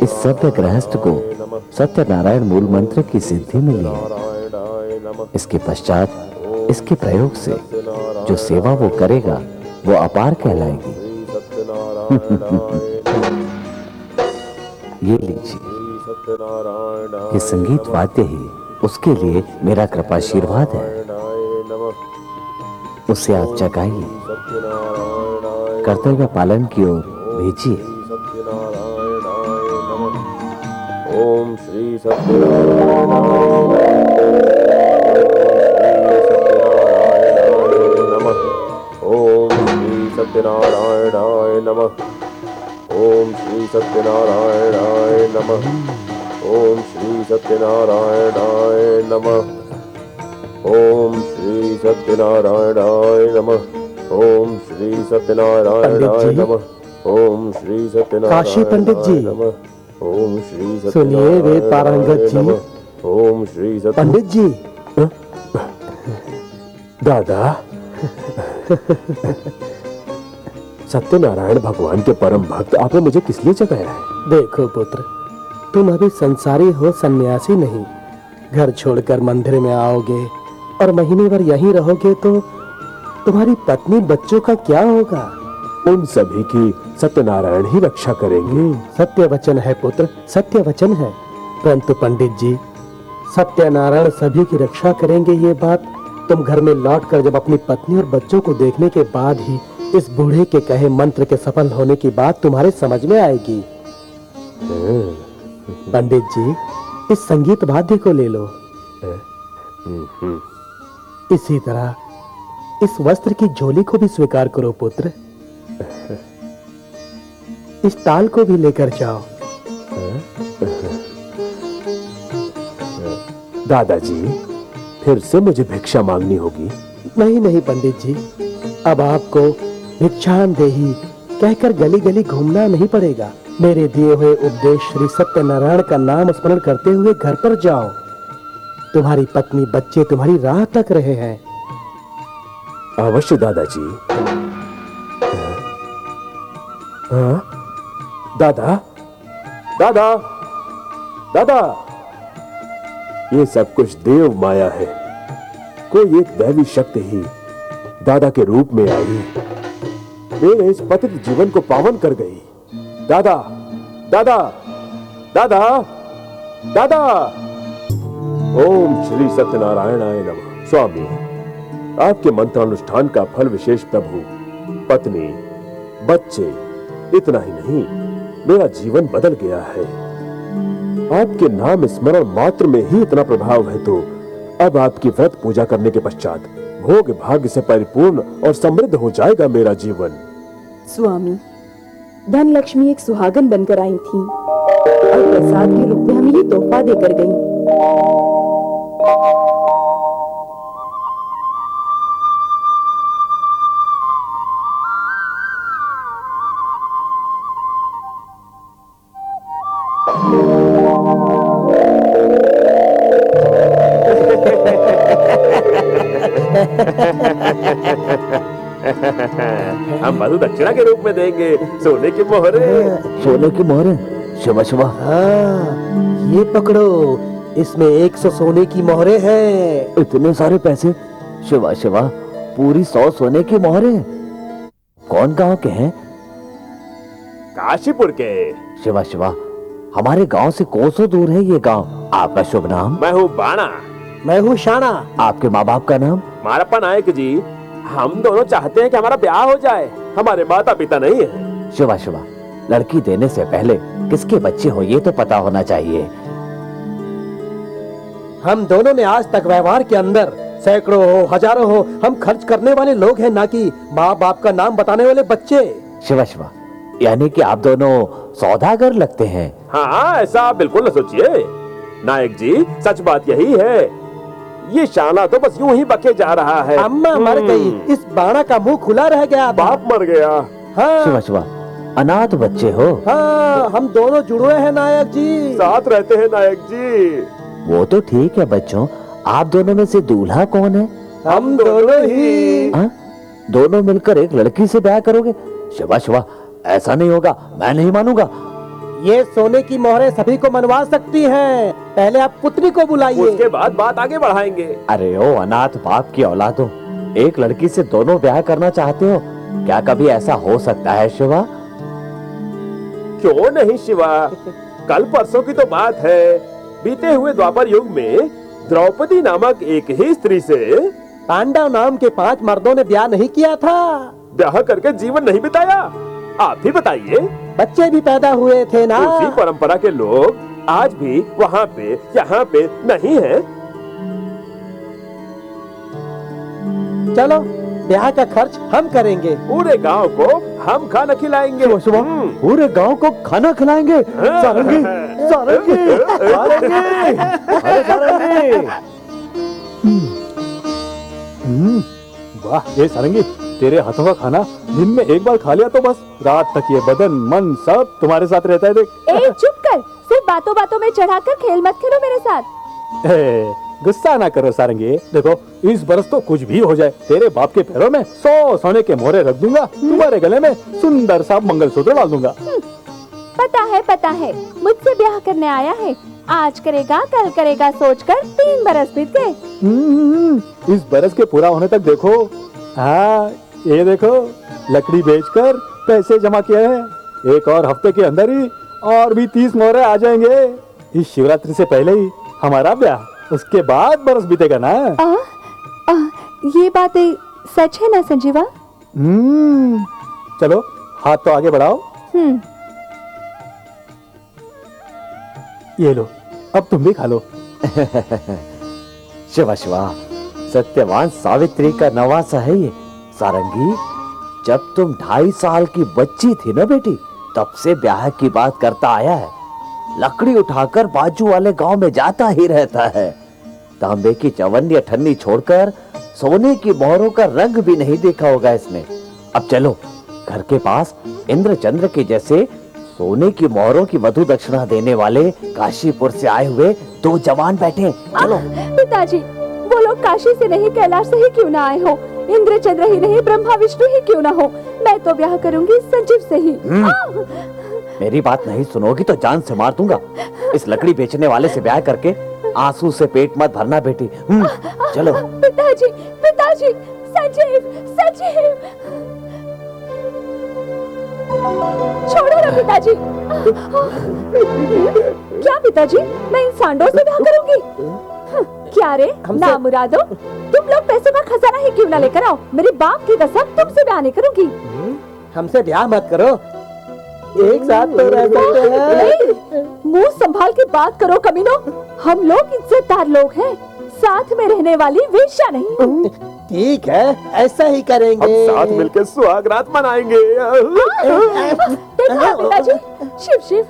इस सत्य गृहस्थ को सत्यनारायण मूल मंत्र की सिद्धि मिली है। इसके पश्चात इसके प्रयोग से जो सेवा वो करेगा वो अपार कहलाएगी। ये लीजिए, ये संगीत वाद्य ही उसके लिए मेरा कृपाशीर्वाद है। उसे आप जगाइए, कर्तव्य पालन की ओर भेजिए। ओम श्री सत्यनारायणाय नमः। ओम श्री सत्यनारायणाय नमः। ओम श्री सत्यनारायणाय नमः। ओम श्री सत्यनारायणाय नमः। ओम श्री सत्यनारायणाय नमः। ओम श्री सत्यनारायणाय नमः। ओम श्री सत्यनारायण काशी पंडित जी, ओम श्री सुनिए वेद पारंगत जी। ओम श्री पंडित जी, दादा, सत्यनारायण भगवान के परम भक्त, आपने मुझे किस लिए जगाया है? देखो पुत्र, तुम अभी संसारी हो, सन्यासी नहीं। घर छोड़कर मंदिर में आओगे और महीने भर यहीं रहोगे तो तुम्हारी पत्नी बच्चों का क्या होगा? उन सभी की सत्यनारायण ही रक्षा करेंगे। सत्य वचन है पुत्र, सत्य वचन है। परंतु पंडित जी, सत्यनारायण सभी की रक्षा करेंगे ये बात तुम घर में लौटकर जब अपनी पत्नी और बच्चों को देखने के बाद ही इस बूढ़े के कहे मंत्र के सफल होने की बात तुम्हारे समझ में आएगी। पंडित जी, इस संगीत वाद्य को ले लो। इसी तरह इस वस्त्र की झोली को भी स्वीकार करो पुत्र। इस ताल को भी लेकर जाओ। दादाजी, फिर से मुझे भिक्षा मांगनी होगी? नहीं नहीं पंडित जी, अब आपको भिक्षान देही कहकर गली गली घूमना नहीं पड़ेगा। मेरे दिए हुए उपदेश श्री सत्यनारायण का नाम स्मरण करते हुए घर पर जाओ। तुम्हारी पत्नी बच्चे तुम्हारी राह तक रहे हैं। अवश्य दादाजी। हाँ? दादा, दादा, दादा, ये सब कुछ देव माया है। कोई एक दैवी शक्ति ही दादा के रूप में आई, मेरे इस पतित जीवन को पावन कर गई। दादा, दादा, दादा, दादा। ओम श्री सत्यनारायणाय नमः। स्वामी, आपके मंत्रानुष्ठान का फल विशेष प्रभु, पत्नी, बच्चे, इतना ही नहीं, मेरा जीवन बदल गया है। आपके नाम स्मरण मात्र में ही इतना प्रभाव है, तो अब आपकी व्रत पूजा करने के पश्चात भोग भाग्य से परिपूर्ण और समृद्ध हो जाएगा मेरा जीवन। स्वामी, धन लक्ष्मी एक सुहागन बनकर आई थी और प्रसाद के रूप में हमें ये तोहफा देकर गई। हम मधु दक्षिणा के रूप में देंगे सोने की मोहरे। सोने की मोहरे? शिवा शिवा। हाँ, ये पकड़ो, इसमें 100 सोने की मोहरे हैं। इतने सारे पैसे? शिवा शिवा, पूरी 100 सोने की मोहरे? कौन गांव के हैं? काशीपुर के। शिवा शिवा, हमारे गांव से कोसों दूर है ये गांव। आपका शुभ नाम? मैं हूँ बाणा। मैं हूँ शाना। आपके माँ बाप का नाम? मारप्पा नायक जी। हम दोनों चाहते हैं कि हमारा ब्याह हो जाए। हमारे माता पिता नहीं है। शिवा शिवा, लड़की देने से पहले किसके बच्चे हो ये तो पता होना चाहिए। हम दोनों ने आज तक व्यवहार के अंदर सैकड़ों हो हजारों हो, हम खर्च करने वाले लोग हैं, ना कि माँ बाप का नाम बताने वाले बच्चे। शिवा शिवा, यानी कि आप दोनों सौदागर लगते हैं। हाँ, ऐसा आप बिल्कुल न सोचिए नायक जी, सच बात यही है। ये शाना तो बस यूं ही बके जा रहा है। अम्मा मर गई, इस बाणा का मुंह खुला रह गया। बाप मर गया। हाँ, शिवा शिवा, अनाथ बच्चे हो? हाँ, हम दोनों जुड़े हैं नायक जी। साथ रहते हैं नायक जी। वो तो ठीक है बच्चों, आप दोनों में से दूल्हा कौन है? हम दोनों ही। हाँ? दोनों मिलकर एक लड़की से ब्याह करोगे? शिवा शिवा, ऐसा नहीं होगा, मैं नहीं मानूंगा। ये सोने की मोहरें सभी को मनवा सकती हैं। पहले आप पुत्री को बुलाइए, उसके बाद बात आगे बढ़ाएंगे। अरे ओ अनाथ बाप की औलादों, एक लड़की से दोनों ब्याह करना चाहते हो? क्या कभी ऐसा हो सकता है शिवा? क्यों नहीं शिवा, कल परसों की तो बात है। बीते हुए द्वापर युग में द्रौपदी नामक एक ही स्त्री से पांडव नाम के 5 मर्दों ने ब्याह नहीं किया था। ब्याह करके जीवन नहीं बिताया? आप ही बताइए। बच्चे भी पैदा हुए थे ना। उसी परंपरा के लोग आज भी वहाँ पे यहाँ पे नहीं है। चलो, ब्याह का खर्च हम करेंगे। पूरे गांव को हम खाना खिलाएंगे। पूरे गांव को खाना खिलाएंगे? सारंगी, सारंगी, सारंगी, अरे सारंगी। वाह, ये सारंगी, तेरे हाथों का खाना दिन में एक बार खा लिया तो बस रात तक ये बदन मन सब तुम्हारे साथ रहता है। देख, ए चुप कर, सिर्फ बातों बातों में चढ़ाकर खेल मत खेलो मेरे साथ। गुस्सा ना करो सारंगी। देखो, इस बरस तो कुछ भी हो जाए, तेरे बाप के पैरों में 100 सोने के मोहरे रख दूंगा, तुम्हारे गले में सुंदर सा मंगलसूत्र डाल दूंगा। पता है, मुझसे ब्याह करने आया है। आज करेगा कल करेगा सोचकर 3 बरस बीत गए। इस बरस के पूरा होने तक देखो। हाँ, ये देखो, लकड़ी बेचकर पैसे जमा किए हैं। एक और हफ्ते के अंदर ही और भी 30 मोहरे आ जाएंगे। इस शिवरात्रि से पहले ही हमारा ब्याह, उसके बाद बरस बीतेगा ना। ये बातें सच है ना संजीवा? चलो, हाथ तो आगे बढ़ाओ। ये लो, अब तुम भी खा लो। शिवा शिवा, सत्यवान सावित्री का नवासा है ये। सारंगी, जब तुम 2.5 साल की बच्ची थी ना बेटी, तब से ब्याह की बात करता आया है। लकड़ी उठाकर बाजू वाले गांव में जाता ही रहता है। तांबे की चवन्नी अठन्नी छोड़कर सोने की मोहरों का रंग भी नहीं देखा होगा इसने। अब चलो, घर के पास इंद्र चंद्र के जैसे सोने की मोहरों की वधु दक्षिणा देने वाले काशीपुर से आए हुए 2 जवान बैठे हैं। चलो। पिताजी, वो लोग काशी से नहीं कैलाश से ही क्यों ना आए हो, इंद्र चंद्र ही नहीं ब्रह्मा विष्णु ही क्यों ना हो, मैं तो ब्याह करूंगी संजीव से ही। मेरी बात नहीं सुनोगी तो जान से मार दूंगा। इस लकड़ी बेचने वाले से ब्याह करके आंसू से पेट मत भरना बेटी। चलो। पिताजी, पिताजी, संजीव, संजीव, छोड़ो ना पिताजी। क्या पिताजी, मैं इन सांडों से ब्याह करूंगी? क्या रे ना मुरादो, तुम लोग पैसों का खजाना ही क्यों ना लेकर आओ, मेरे बाप की कसम तुमसे ब्याह नहीं करूंगी। हमसे ब्याह मत करो, एक साथ तो रह सकते हैं। मुंह संभाल के बात करो कमीनों, हम लोग इज्जतदार लोग हैं, साथ में रहने वाली वेश्या नहीं। ठीक है, ऐसा ही करेंगे। हम साथ मिलकर सुहागरात मनाएंगे। देखो पिताजी, शिव शिव,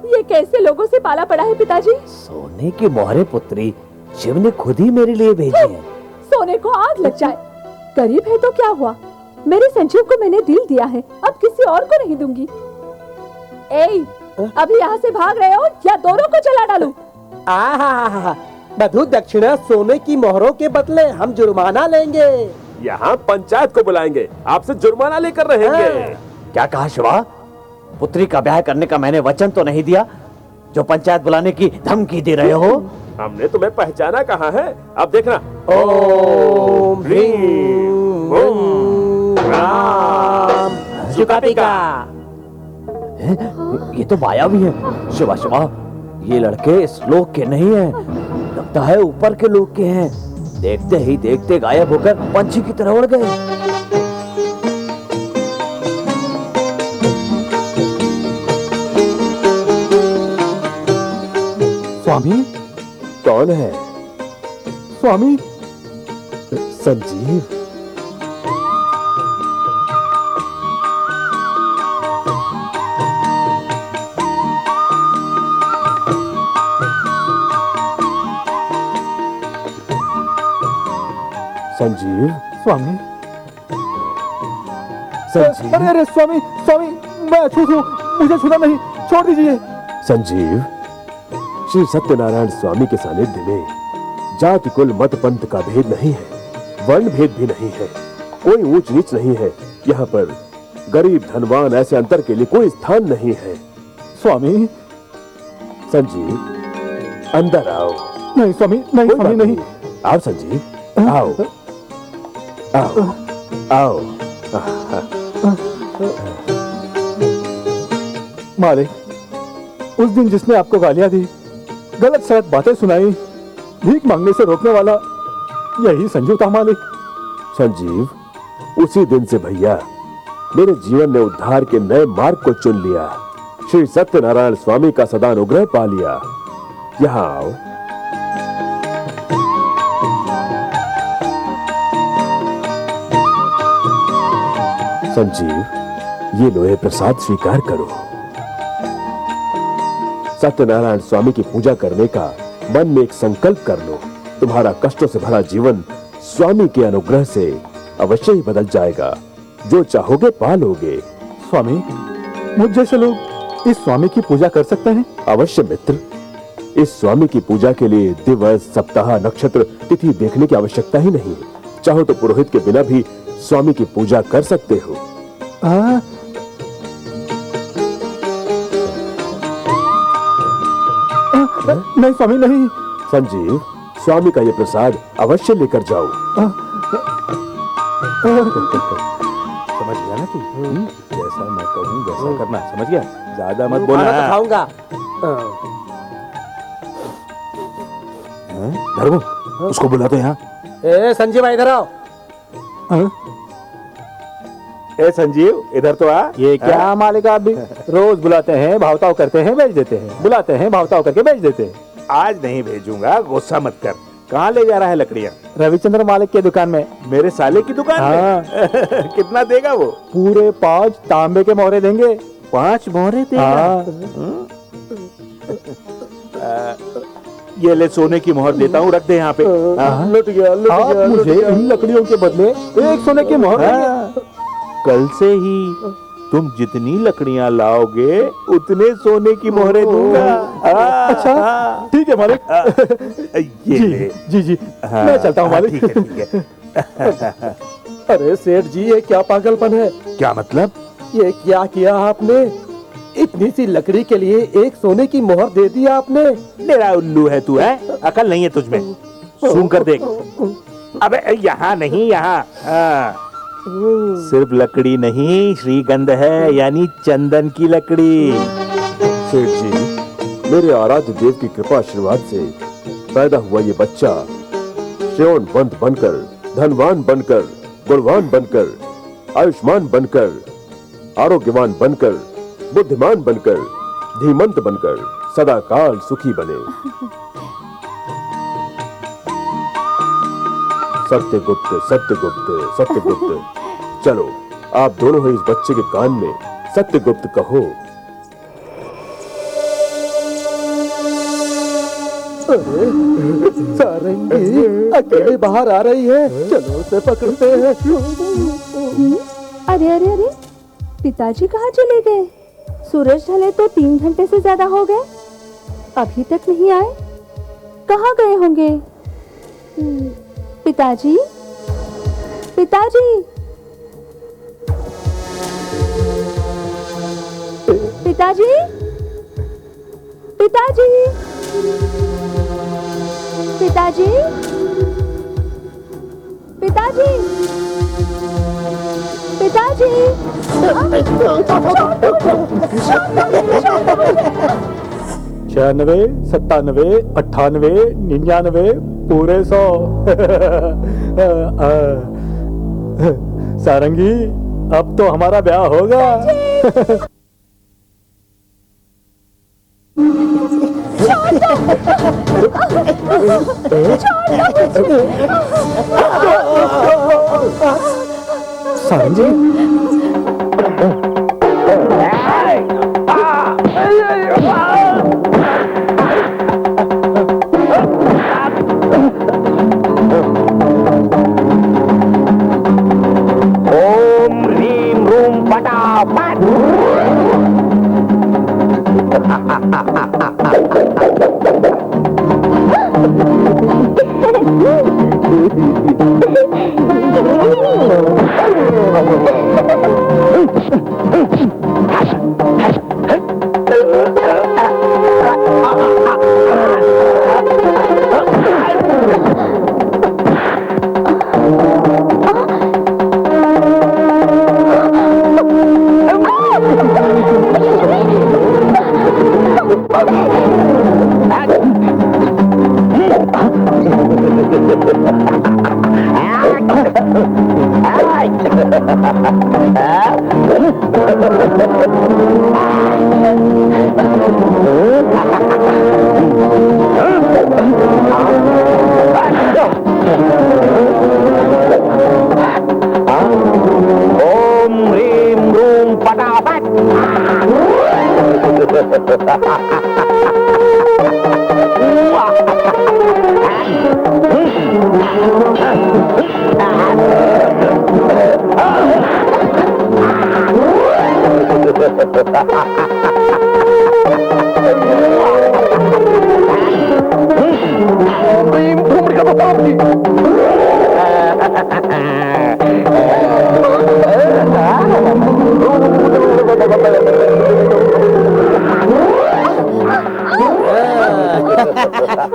ये कैसे लोगों से पाला पड़ा है पिताजी। सोने की मोहरे पुत्री शिव ने खुद ही मेरे लिए भेजी है। सोने को आग लग जाए, गरीब है तो क्या हुआ, मेरे संजीव को मैंने दिल दिया है, अब किसी और को नहीं दूंगी। अभी यहाँ से भाग रहे हो या दोनों को जला डालूं? वधु दक्षिणा सोने की मोहरों के बदले हम जुर्माना लेंगे। यहाँ पंचायत को बुलाएंगे, आपसे जुर्माना लेकर रहेंगे। क्या कहा शिवा? पुत्री का ब्याह करने का मैंने वचन तो नहीं दिया जो पंचायत बुलाने की धमकी दे रहे हो? हमने तुम्हें पहचाना कहाँ है, अब देखना। ओम ह्रीं ओम राम जुकापिका। ये तो माया भी है। शिवा शिवा, ये लड़के इस लोक के नहीं हैं, लगता है ऊपर के लोक के हैं। देखते ही देखते गायब होकर पंछी की तरह उड़ गए। स्वामी, कौन है? स्वामी, संजीव। संजीव, स्वामी, संजीव, अरे अरे स्वामी, स्वामी, मैं अछूत हूँ, मुझे छूना नहीं, छोड़ दीजिए। संजीव, श्री सत्यनारायण स्वामी के सानिध्य में जाति कुल मत पंथ का भेद नहीं है, वर्ण भेद भी नहीं है, कोई ऊंच नीच नहीं है। यहाँ पर गरीब धनवान ऐसे अंतर के लिए कोई स्थान नहीं है। स्वामी, संजीव, अंदर आओ। नहीं स्वामी, नहीं कोई स्वामी, बात नहीं। आओ संजीव, आओ आओ आओ। मालिक, उस दिन जिसने आपको गालियां दी, गलत सलत बातें सुनाई, भीख मांगने से रोकने वाला, यही संजीव था मालिक। संजीव, उसी दिन से भैया मेरे जीवन ने उद्धार के नए मार्ग को चुन लिया। श्री सत्यनारायण स्वामी का सदा अनुग्रह पा लिया। यहाँ आओ। संजीव, ये लोहे प्रसाद स्वीकार करो। सत्यनारायण स्वामी की पूजा करने का मन में एक संकल्प कर लो। तुम्हारा कष्टों से भरा जीवन स्वामी के अनुग्रह से अवश्य ही बदल जाएगा। जो चाहोगे पालोगे। स्वामी, मुझ जैसे लोग इस स्वामी की पूजा कर सकते हैं? अवश्य मित्र, इस स्वामी की पूजा के लिए दिवस, सप्ताह, नक्षत्र, तिथि देखने की आवश्यकता ही नहीं। चाहो तो पुरोहित के बिना भी स्वामी की पूजा कर सकते हो। नहीं स्वामी, नहीं। संजीव, स्वामी का ये प्रसाद अवश्य लेकर जाओ। समझ गया ना तू? जैसा मैं कहूँ वैसा करना, समझ गया? ज्यादा मत बोलना। खाना तो खाऊंगा। धर्मो, उसको बुला दो यहाँ। ए संजीव, इधर आओ। ए संजीव, इधर तो आ। ये क्या मालिक, आप भी रोज बुलाते हैं, भावताव करते हैं, भेज देते हैं, बुलाते हैं, भावताव करके भेज देते हैं। आज नहीं भेजूंगा, गुस्सा मत कर। कहाँ ले जा रहा है लकड़ियाँ? रविचंद्र मालिक के दुकान में। मेरे साले की दुकान में? कितना देगा वो? पूरे 5 तांबे के मोहरे देंगे। 5 मोहरे देगा? ये ले, सोने की मोहर देता हूँ, रख दे यहाँ पे। लुट गया, लुट गया, आप मुझे इन लकड़ियों के बदले 1 सोने की मोहर। कल से ही तुम जितनी लकड़ियां लाओगे उतने सोने की मोहरें दूंगा। अच्छा ठीक है मालिक। ये जी ले। जी जी हाँ, मैं चलता हूँ मालिक। ठीक है ठीक है। अरे सेठ जी ये क्या पागलपन है, क्या मतलब? ये क्या किया आपने? इतनी सी लकड़ी के लिए एक सोने की मोहर दे दी आपने। मेरा उल्लू है तू, है? अकल नहीं है तुझमें? सूंघ कर देख। अबे यहाँ नहीं, यहाँ। हाँ। सिर्फ लकड़ी नहीं, श्रीगंध है, यानी चंदन की लकड़ी। सेठ जी, मेरे आराध्य देव की कृपा आशीर्वाद से पैदा हुआ ये बच्चा श्रेयोनवंत बनकर, धनवान बनकर, गुणवान बनकर, आयुष्मान बनकर, आरोग्यवान बनकर, बुद्धिमान बनकर, धीमंत बनकर सदा काल सुखी बने। सत्यगुप्त सत्यगुप्त सत्यगुप्त, चलो आप दोनों ही इस बच्चे के कान में सत्यगुप्त कहो। अरे सारंगी अकेले बाहर आ रही है, चलो उसे पकड़ते हैं। अरे अरे अरे, पिताजी कहाँ चले गए? सूरज ढले तो 3 घंटे से ज्यादा हो गए, अभी तक नहीं आए। कहाँ गए होंगे? पिताजी, पिताजी, पिताजी, पिताजी, पिताजी, पिताजी, पिताजी। 96, 97, 98, 99 पूरे 100। सारंगी अब तो हमारा ब्याह होगा। सारंगी ओम ह्रीम रूम फटाफट। ओम ह्रीम रूम फटाफट।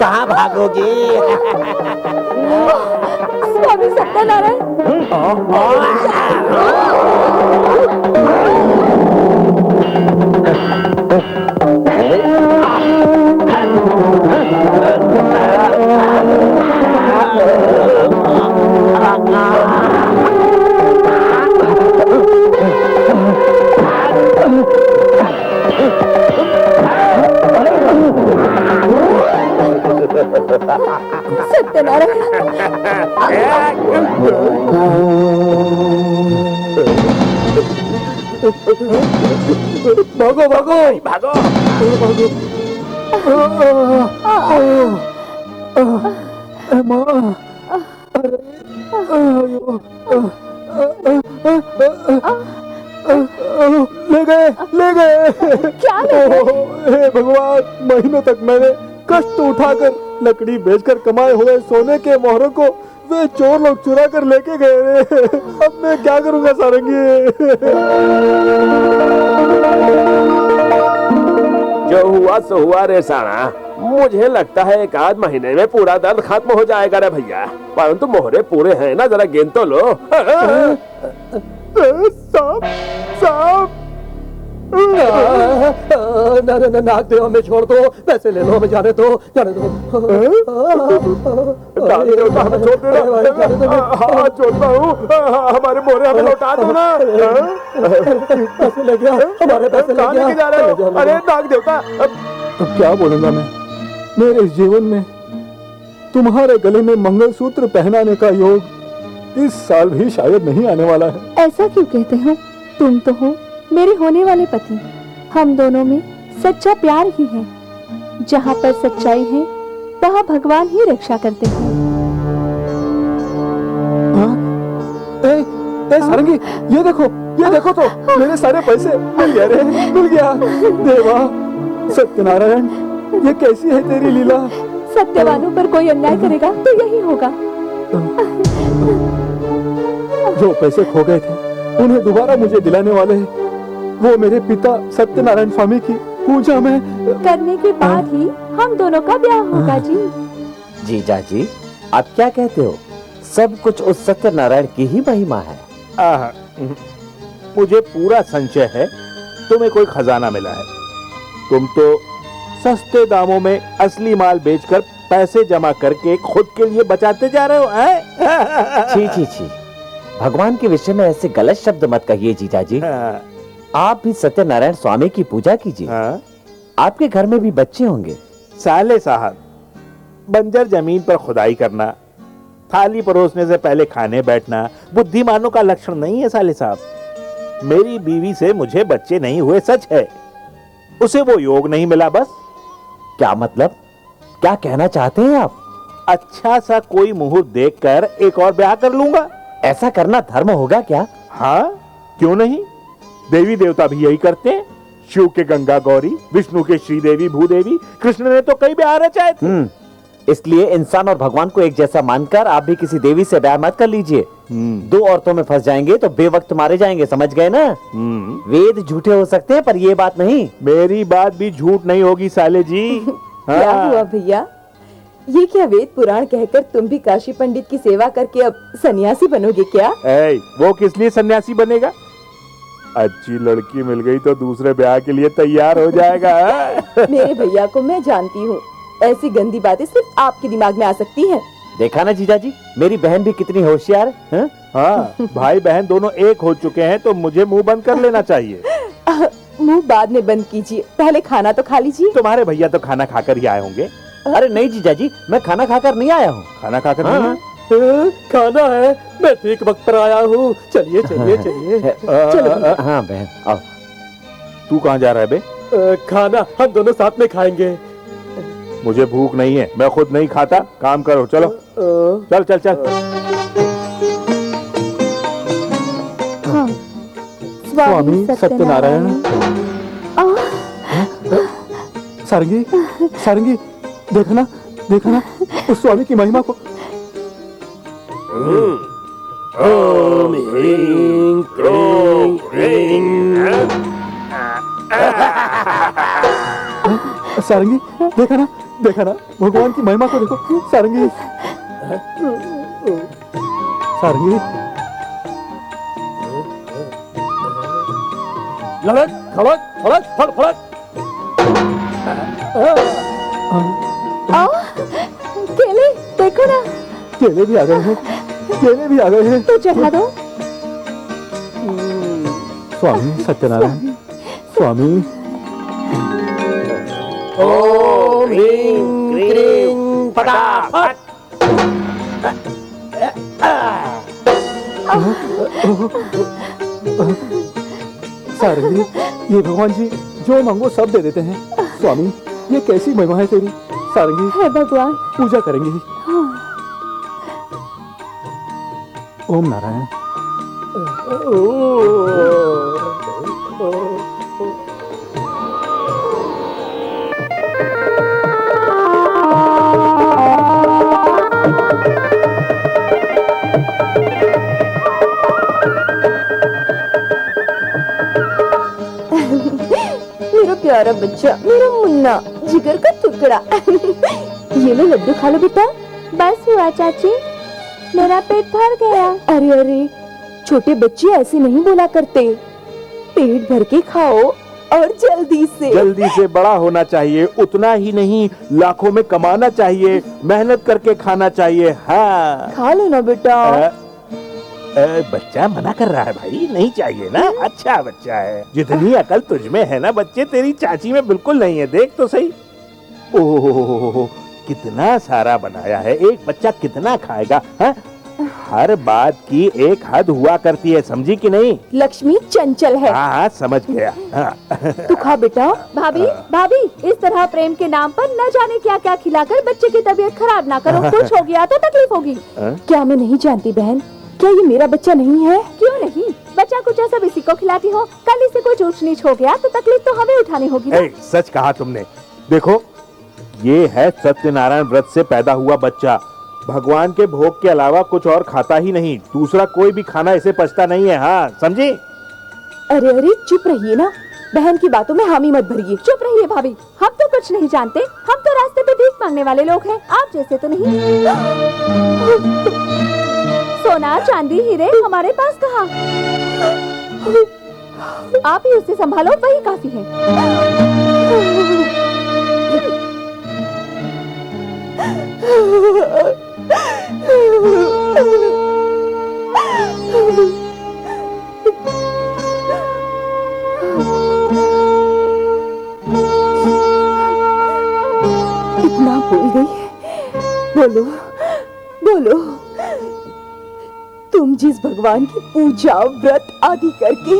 कहाँ भागोगी? स्वामी सत्यनारायण, भागो भागो भागो। ले गए, ले गए। क्या ले गए? हे भगवान, महीनों तक मैंने कष्ट उठाकर लकड़ी बेचकर कमाए हुए सोने के मोहरों को वे चोर लोग चुरा कर लेके गए रे। अब मैं क्या करूंगा सारंगी? जो हुआ सो हुआ रे साना। मुझे लगता है एक आध महीने में पूरा दर्द खत्म हो जाएगा रे भैया, परंतु मोहरे पूरे हैं ना, जरा गिन तो लो। साहब, साहब, नाग देव हमें छोड़ दो, पैसे ले लो, हमें जाने दो, जाने दो। नाग देवता हमें छोड़ देना, हाथ जोड़ता हूँ, हमारे मोहरे हमें लौटा दो ना। पैसे ले गया, हमारे पैसे ले गया। जा रहे हो? अरे नाग देवता, अब क्या बोलूंगा मैं? मेरे इस जीवन में तुम्हारे गले में मंगलसूत्र पहनाने का योग इस साल भी शायद नहीं आने वाला है। ऐसा क्यों कहते हो? तुम तो हो मेरे होने वाले पति। हम दोनों में सच्चा प्यार ही है। जहाँ पर सच्चाई है वहाँ भगवान ही रक्षा करते हैं। हाँ? ए सारंगी, ये देखो तो मेरे सारे पैसे मिल गए रे, मिल गया। देवा, सत्यनारायण, ये कैसी है तेरी लीला? सत्यवानों पर कोई अन्याय करेगा तो यही होगा। जो पैसे खो गए थे उन्हें दोबारा मुझे दिलाने वाले हैं। वो मेरे पिता सत्यनारायण स्वामी की पूजा में करने के बाद ही हम दोनों का ब्याह होगा जी। जीजा जी, आप क्या कहते हो? सब कुछ उस सत्यनारायण की ही महिमा है। मुझे पूरा संशय है तुम्हें कोई खजाना मिला है। तुम तो सस्ते दामों में असली माल बेचकर पैसे जमा करके खुद के लिए बचाते जा रहे हो, हैं? छी छी छी, भगवान के विषय में ऐसे गलत शब्द मत कहिए जीजा जी। आप भी सत्यनारायण स्वामी की पूजा कीजिए। आपके घर में भी बच्चे होंगे। साले साहब, बंजर जमीन पर खुदाई करना, थाली परोसने से पहले खाने बैठना बुद्धिमानों का लक्षण नहीं है साले साहब। मेरी बीवी से मुझे बच्चे नहीं हुए, सच है। उसे वो योग नहीं मिला बस। क्या मतलब? क्या कहना चाहते हैं आप? अच्छा सा कोई मुहूर्त देखकर एक और ब्याह कर लूंगा। ऐसा करना धर्म होगा क्या? हाँ, क्यों नहीं? देवी देवता भी यही करते हैं। शिव के गंगा गौरी, विष्णु के श्रीदेवी भूदेवी, कृष्ण ने तो कई ब्याह रचाए थे। इसलिए इंसान और भगवान को एक जैसा मानकर आप भी किसी देवी से ब्याह मत कर लीजिए। दो औरतों में फंस जाएंगे तो बेवक्त मारे जाएंगे, समझ गए ना? वेद झूठे हो सकते हैं पर ये बात नहीं। मेरी बात भी झूठ नहीं होगी साले जी। क्या हुआ भैया? ये क्या वेद पुराण कहकर तुम भी काशी पंडित की सेवा करके अब सन्यासी बनोगे क्या? वो किस लिए सन्यासी बनेगा? अच्छी लड़की मिल गई तो दूसरे ब्याह के लिए तैयार हो जाएगा। मेरे भैया को मैं जानती हूँ, ऐसी गंदी बातें सिर्फ आपके दिमाग में आ सकती हैं। देखा ना जीजा जी, मेरी बहन भी कितनी होशियार है। हाँ, भाई बहन दोनों एक हो चुके हैं तो मुझे मुंह बंद कर लेना चाहिए। मुंह बाद में बंद कीजिए, पहले खाना तो खा लीजिए। तुम्हारे भैया तो खाना खाकर ही आए होंगे। अरे नहीं जीजा जी, मैं खाना खाकर नहीं आया हूँ। खाना खाकर हाँ, नहीं? खाना है, मैं ठीक वक्त पर आया हूँ। चलिए चलिए चलिए। चलो। हाँ बहन आओ। तू कहाँ जा रहा है बे? खाना हम दोनों साथ में खाएंगे। मुझे भूख नहीं है, मैं खुद नहीं खाता। काम करो, चलो। चल चल चल। हाँ, स्वामी सत्यनारायण। सारंगी, सारंगी, देखना देखना उस स्वामी की महिमा को। ओम ह्रीं क्रों ह्रीं। सारंगी, देखा ना भगवान की महिमा को देखो। सारंगी, सारंगी, लड़क खड़क फड़क फड़ फड़क। केले देखो ना। केले भी आ गए हैं, केले भी आ गए हैं। तो चढ़ा दो। स्वामी सत्यनारायण, स्वामी। ओम ह्रीं क्रीं फटाफट। सारंगी, ये भगवान जी जो मांगो सब दे देते हैं। स्वामी, ये कैसी महिमा है तेरी? सारंगी, हे भगवान, पूजा करेंगे। ओम नारायण। मेरा प्यारा बच्चा, मेरा मुन्ना, जिगर का टुकड़ा। ये लो लड्डू खा लो बेटा। बस हुआ चाची, मेरा पेट भर गया। अरे अरे, छोटे बच्चे ऐसे नहीं बोला करते। पेट भर के खाओ और जल्दी से बड़ा होना चाहिए, उतना ही नहीं लाखों में कमाना चाहिए, मेहनत करके खाना चाहिए। हाँ खा लो ना बेटा। बच्चा मना कर रहा है भाई, नहीं चाहिए ना। अच्छा बच्चा है, जितनी अकल तुझ में है ना बच्चे, तेरी चाची में बिल्कुल नहीं है। देख तो सही, ओह कितना सारा बनाया है, एक बच्चा कितना खाएगा। हाँ? हर बात की एक हद हुआ करती है, समझी कि नहीं? लक्ष्मी चंचल है। हाँ समझ गया। हाँ। तू खा बेटा। भाभी भाभी, इस तरह प्रेम के नाम पर न जाने क्या क्या खिलाकर बच्चे की तबीयत खराब ना करो। कुछ हो गया तो तकलीफ होगी। क्या मैं नहीं जानती बहन, क्या ये मेरा बच्चा नहीं है? क्यों नहीं, बच्चा कुछ ऐसा इसी को खिलाती हो, कल इसे कुछ ऊंच नीच हो गया तो तकलीफ तो हमें उठानी होगी ना। सच कहा तुमने। देखो, ये है सत्यनारायण व्रत से पैदा हुआ बच्चा, भगवान के भोग के अलावा कुछ और खाता ही नहीं, दूसरा कोई भी खाना इसे पचता नहीं है। हाँ समझी? अरे अरे चुप रहिए ना, बहन की बातों में हामी मत भरिए। चुप रहिए भाभी, हम तो कुछ नहीं जानते, हम तो रास्ते पे भीख मांगने वाले लोग हैं, आप जैसे तो नहीं। सोना चांदी हीरे हमारे पास कहाँ, आप ही उसे संभालो, वही काफी है। इतना भूल गई। बोलो बोलो, तुम जिस भगवान की पूजा व्रत आदि करके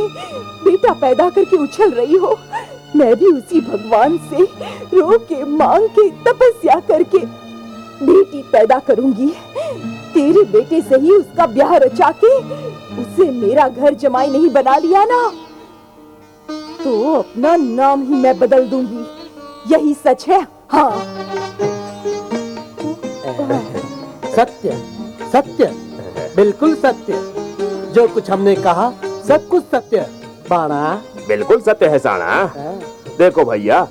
बेटा पैदा करके उछल रही हो, मैं भी उसी भगवान से रो के मांग के तपस्या करके बेटी पैदा करूंगी। तेरे बेटे से ही उसका ब्याह रचा के उसे मेरा घर जमाई नहीं बना लिया ना, तो अपना नाम ही मैं बदल दूंगी। यही सच है। हाँ सत्य सत्य, बिल्कुल सत्य। जो कुछ हमने कहा सब कुछ सत्य। बाणा बिल्कुल सत्य है साना। देखो भैया,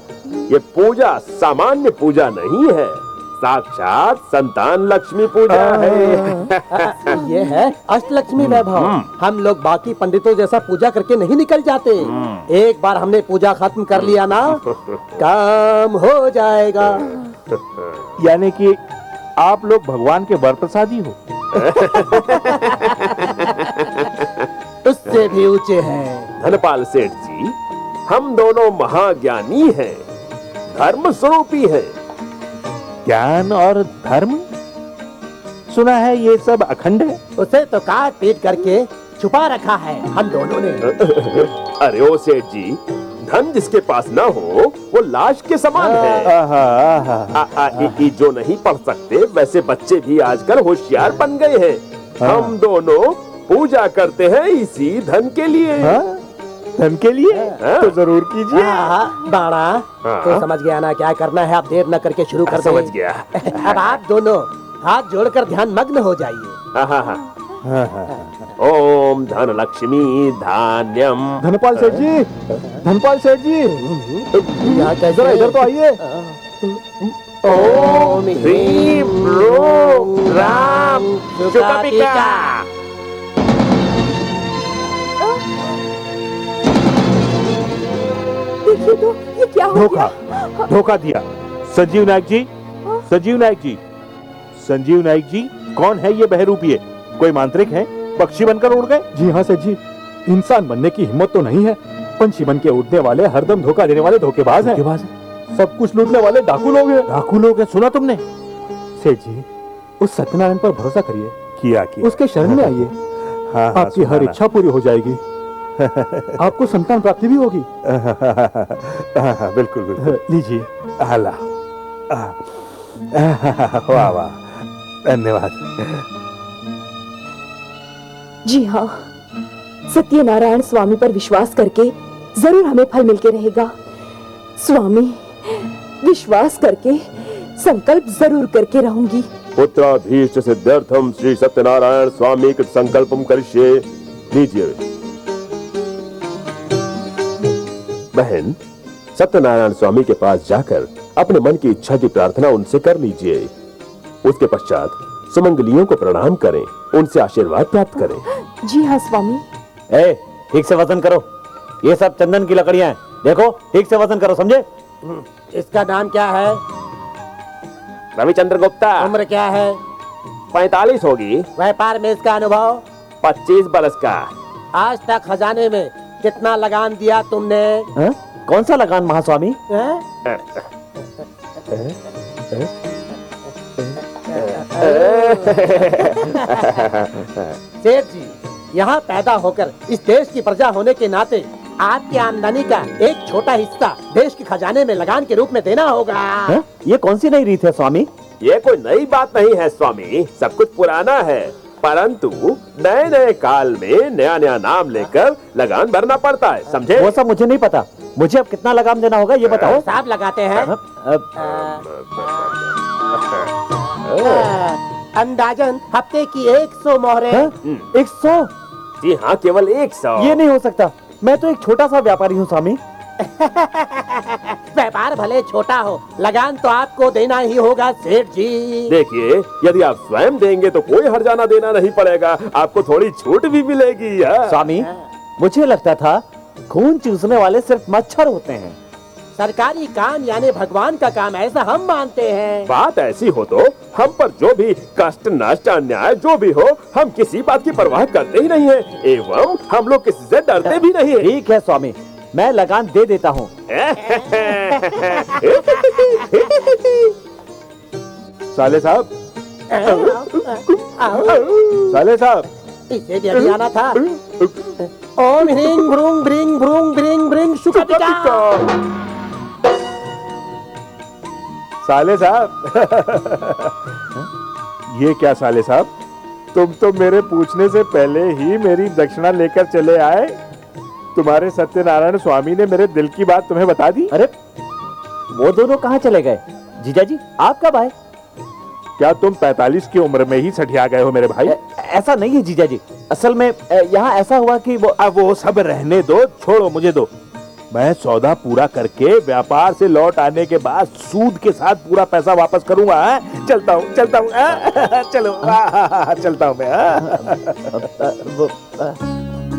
ये पूजा सामान्य पूजा नहीं है, साक्षात संतान लक्ष्मी पूजा है। ये है अष्टलक्ष्मी वैभव। हम लोग बाकी पंडितों जैसा पूजा करके नहीं निकल जाते। एक बार हमने पूजा खत्म कर लिया ना, काम हो जाएगा। यानी कि आप लोग भगवान के वर प्रसादी हो। उससे भी ऊंचे हैं। धनपाल सेठ जी, हम दोनों महाज्ञानी हैं, धर्म स्वरूपी हैं। ज्ञान और धर्म, सुना है ये सब अखंड है। उसे तो काट पीट करके छुपा रखा है हम दोनों ने। अरे ओ सेठ जी, धन जिसके पास ना हो वो लाश के समान है। जो नहीं पढ़ सकते वैसे बच्चे भी आजकल होशियार बन गए हैं। हम दोनों पूजा करते हैं इसी धन के लिए। धन के लिए? तो जरूर कीजिए। बाणा, तो समझ गया ना क्या करना है? आप देर न करके शुरू कर दो। समझ गया। अब आप दोनों हाथ जोड़कर ध्यान मग्न हो जाइए। ओम धन लक्ष्मी धान्यम। धनपाल सेठ जी, धनपाल सेठ जी, यहाँ कैसे? जरा इधर तो आइए। ओम ह्रीम रोम राम शुकपिका। देखिए तो ये क्या हो धोखा, गया? धोखा दिया। संजीव नायक जी, संजीव नायक जी, संजीव नायक जी, कौन है ये बहरूपिये? कोई मांत्रिक है? पक्षी बनकर उड़ गए? जी हाँ सेठ जी, इंसान बनने की हिम्मत तो नहीं है, पंछी बन के उड़ने वाले, हरदम धोखा देने वाले धोखेबाज हैं। सब कुछ लूटने वाले डाकू लोग हैं। डाकू लोग हैं, सुना तुमने? सेठ जी, उस सत्यनारायण पर भरोसा करिए, किया उसके शरण में आइए। हाँ, आपकी हर इच्छा पूरी हो जाएगी। आपको संतान प्राप्ति भी होगी। बिल्कुल बिल्कुल। लीजिए। आला, वाह वाह, धन्यवाद। जी हाँ, सत्यनारायण स्वामी पर विश्वास करके जरूर हमें फल मिलके रहेगा। स्वामी, विश्वास करके संकल्प जरूर करके रहूंगी। पुत्राभीष्ट सिद्ध्यर्थम श्री सत्यनारायण स्वामी कृत संकल्पम करिष्ये। लीजिए बहन, सत्यनारायण स्वामी के पास जाकर अपने मन की इच्छा की प्रार्थना उनसे कर लीजिए। उसके पश्चात सुमंगलियों को प्रणाम करें, उनसे आशीर्वाद प्राप्त करें। जी हाँ स्वामी। ए, ठीक से वजन करो, ये सब चंदन की लकड़ियां हैं, देखो ठीक से वजन करो, समझे? इसका नाम क्या है? रविचंद्र गुप्ता। उम्र क्या है? 45 होगी। व्यापार में इसका अनुभव? 25 बरस का। आज तक खजाने में कितना लगान दिया तुमने? हा? कौन सा लगान महास्वामी? सेठ जी, यहाँ पैदा होकर इस देश की प्रजा होने के नाते आपकी आमदनी का एक छोटा हिस्सा देश के खजाने में लगान के रूप में देना होगा। हा? ये कौन सी नई रीत है स्वामी? ये कोई नई बात नहीं है स्वामी, सब कुछ पुराना है, परंतु नए नए काल में नया नया नाम लेकर लगान भरना पड़ता है, समझे? वो सब मुझे नहीं पता, मुझे अब कितना लगान देना होगा ये बताओ। हिसाब लगाते हैं। अंदाजन हफ्ते की 100 मोहरे। 100? जी हाँ, केवल 100। ये नहीं हो सकता, मैं तो एक छोटा सा व्यापारी हूँ स्वामी। व्यापार भले छोटा हो, लगान तो आपको देना ही होगा सेठ जी। देखिए, यदि आप स्वयं देंगे तो कोई हर्जाना देना नहीं पड़ेगा, आपको थोड़ी छूट भी मिलेगी। स्वामी, मुझे लगता था खून चूसने वाले सिर्फ मच्छर होते हैं। सरकारी काम यानी भगवान का काम, ऐसा हम मानते हैं। बात ऐसी हो तो हम पर जो भी कष्ट, नष्ट, अन्याय जो भी हो, हम किसी बात की परवाह करते ही नहीं है, एवं हम लोग किसी से डरते भी नहीं है। ठीक है स्वामी, मैं लगान दे देता हूँ। साले साहब, साले साहब, इसे भी अभी आना था। ओम ह्रीं भ्रूं भ्रीं भ्रूं भ्रीं भ्रीं शुकटिका। साले साहब, ये क्या साले साहब, तुम तो मेरे पूछने से पहले ही मेरी दक्षिणा लेकर चले आए। तुम्हारे सत्यनारायण स्वामी ने मेरे दिल की बात तुम्हें बता दी। अरे वो दोनों कहाँ चले गए? जीजा जी, आप कब आए? क्या तुम 45 की उम्र में ही सठिया गए हो मेरे भाई? ऐसा नहीं है जीजा जी, असल में यहाँ ऐसा हुआ कि वो सब रहने दो, छोड़ो, मुझे दो। मैं सौदा पूरा करके व्यापार से लौट आने के बाद सूद के साथ पूरा पैसा वापस करूंगा। चलता हूँ, चलता हूँ, चलो, चलता हूँ मैं।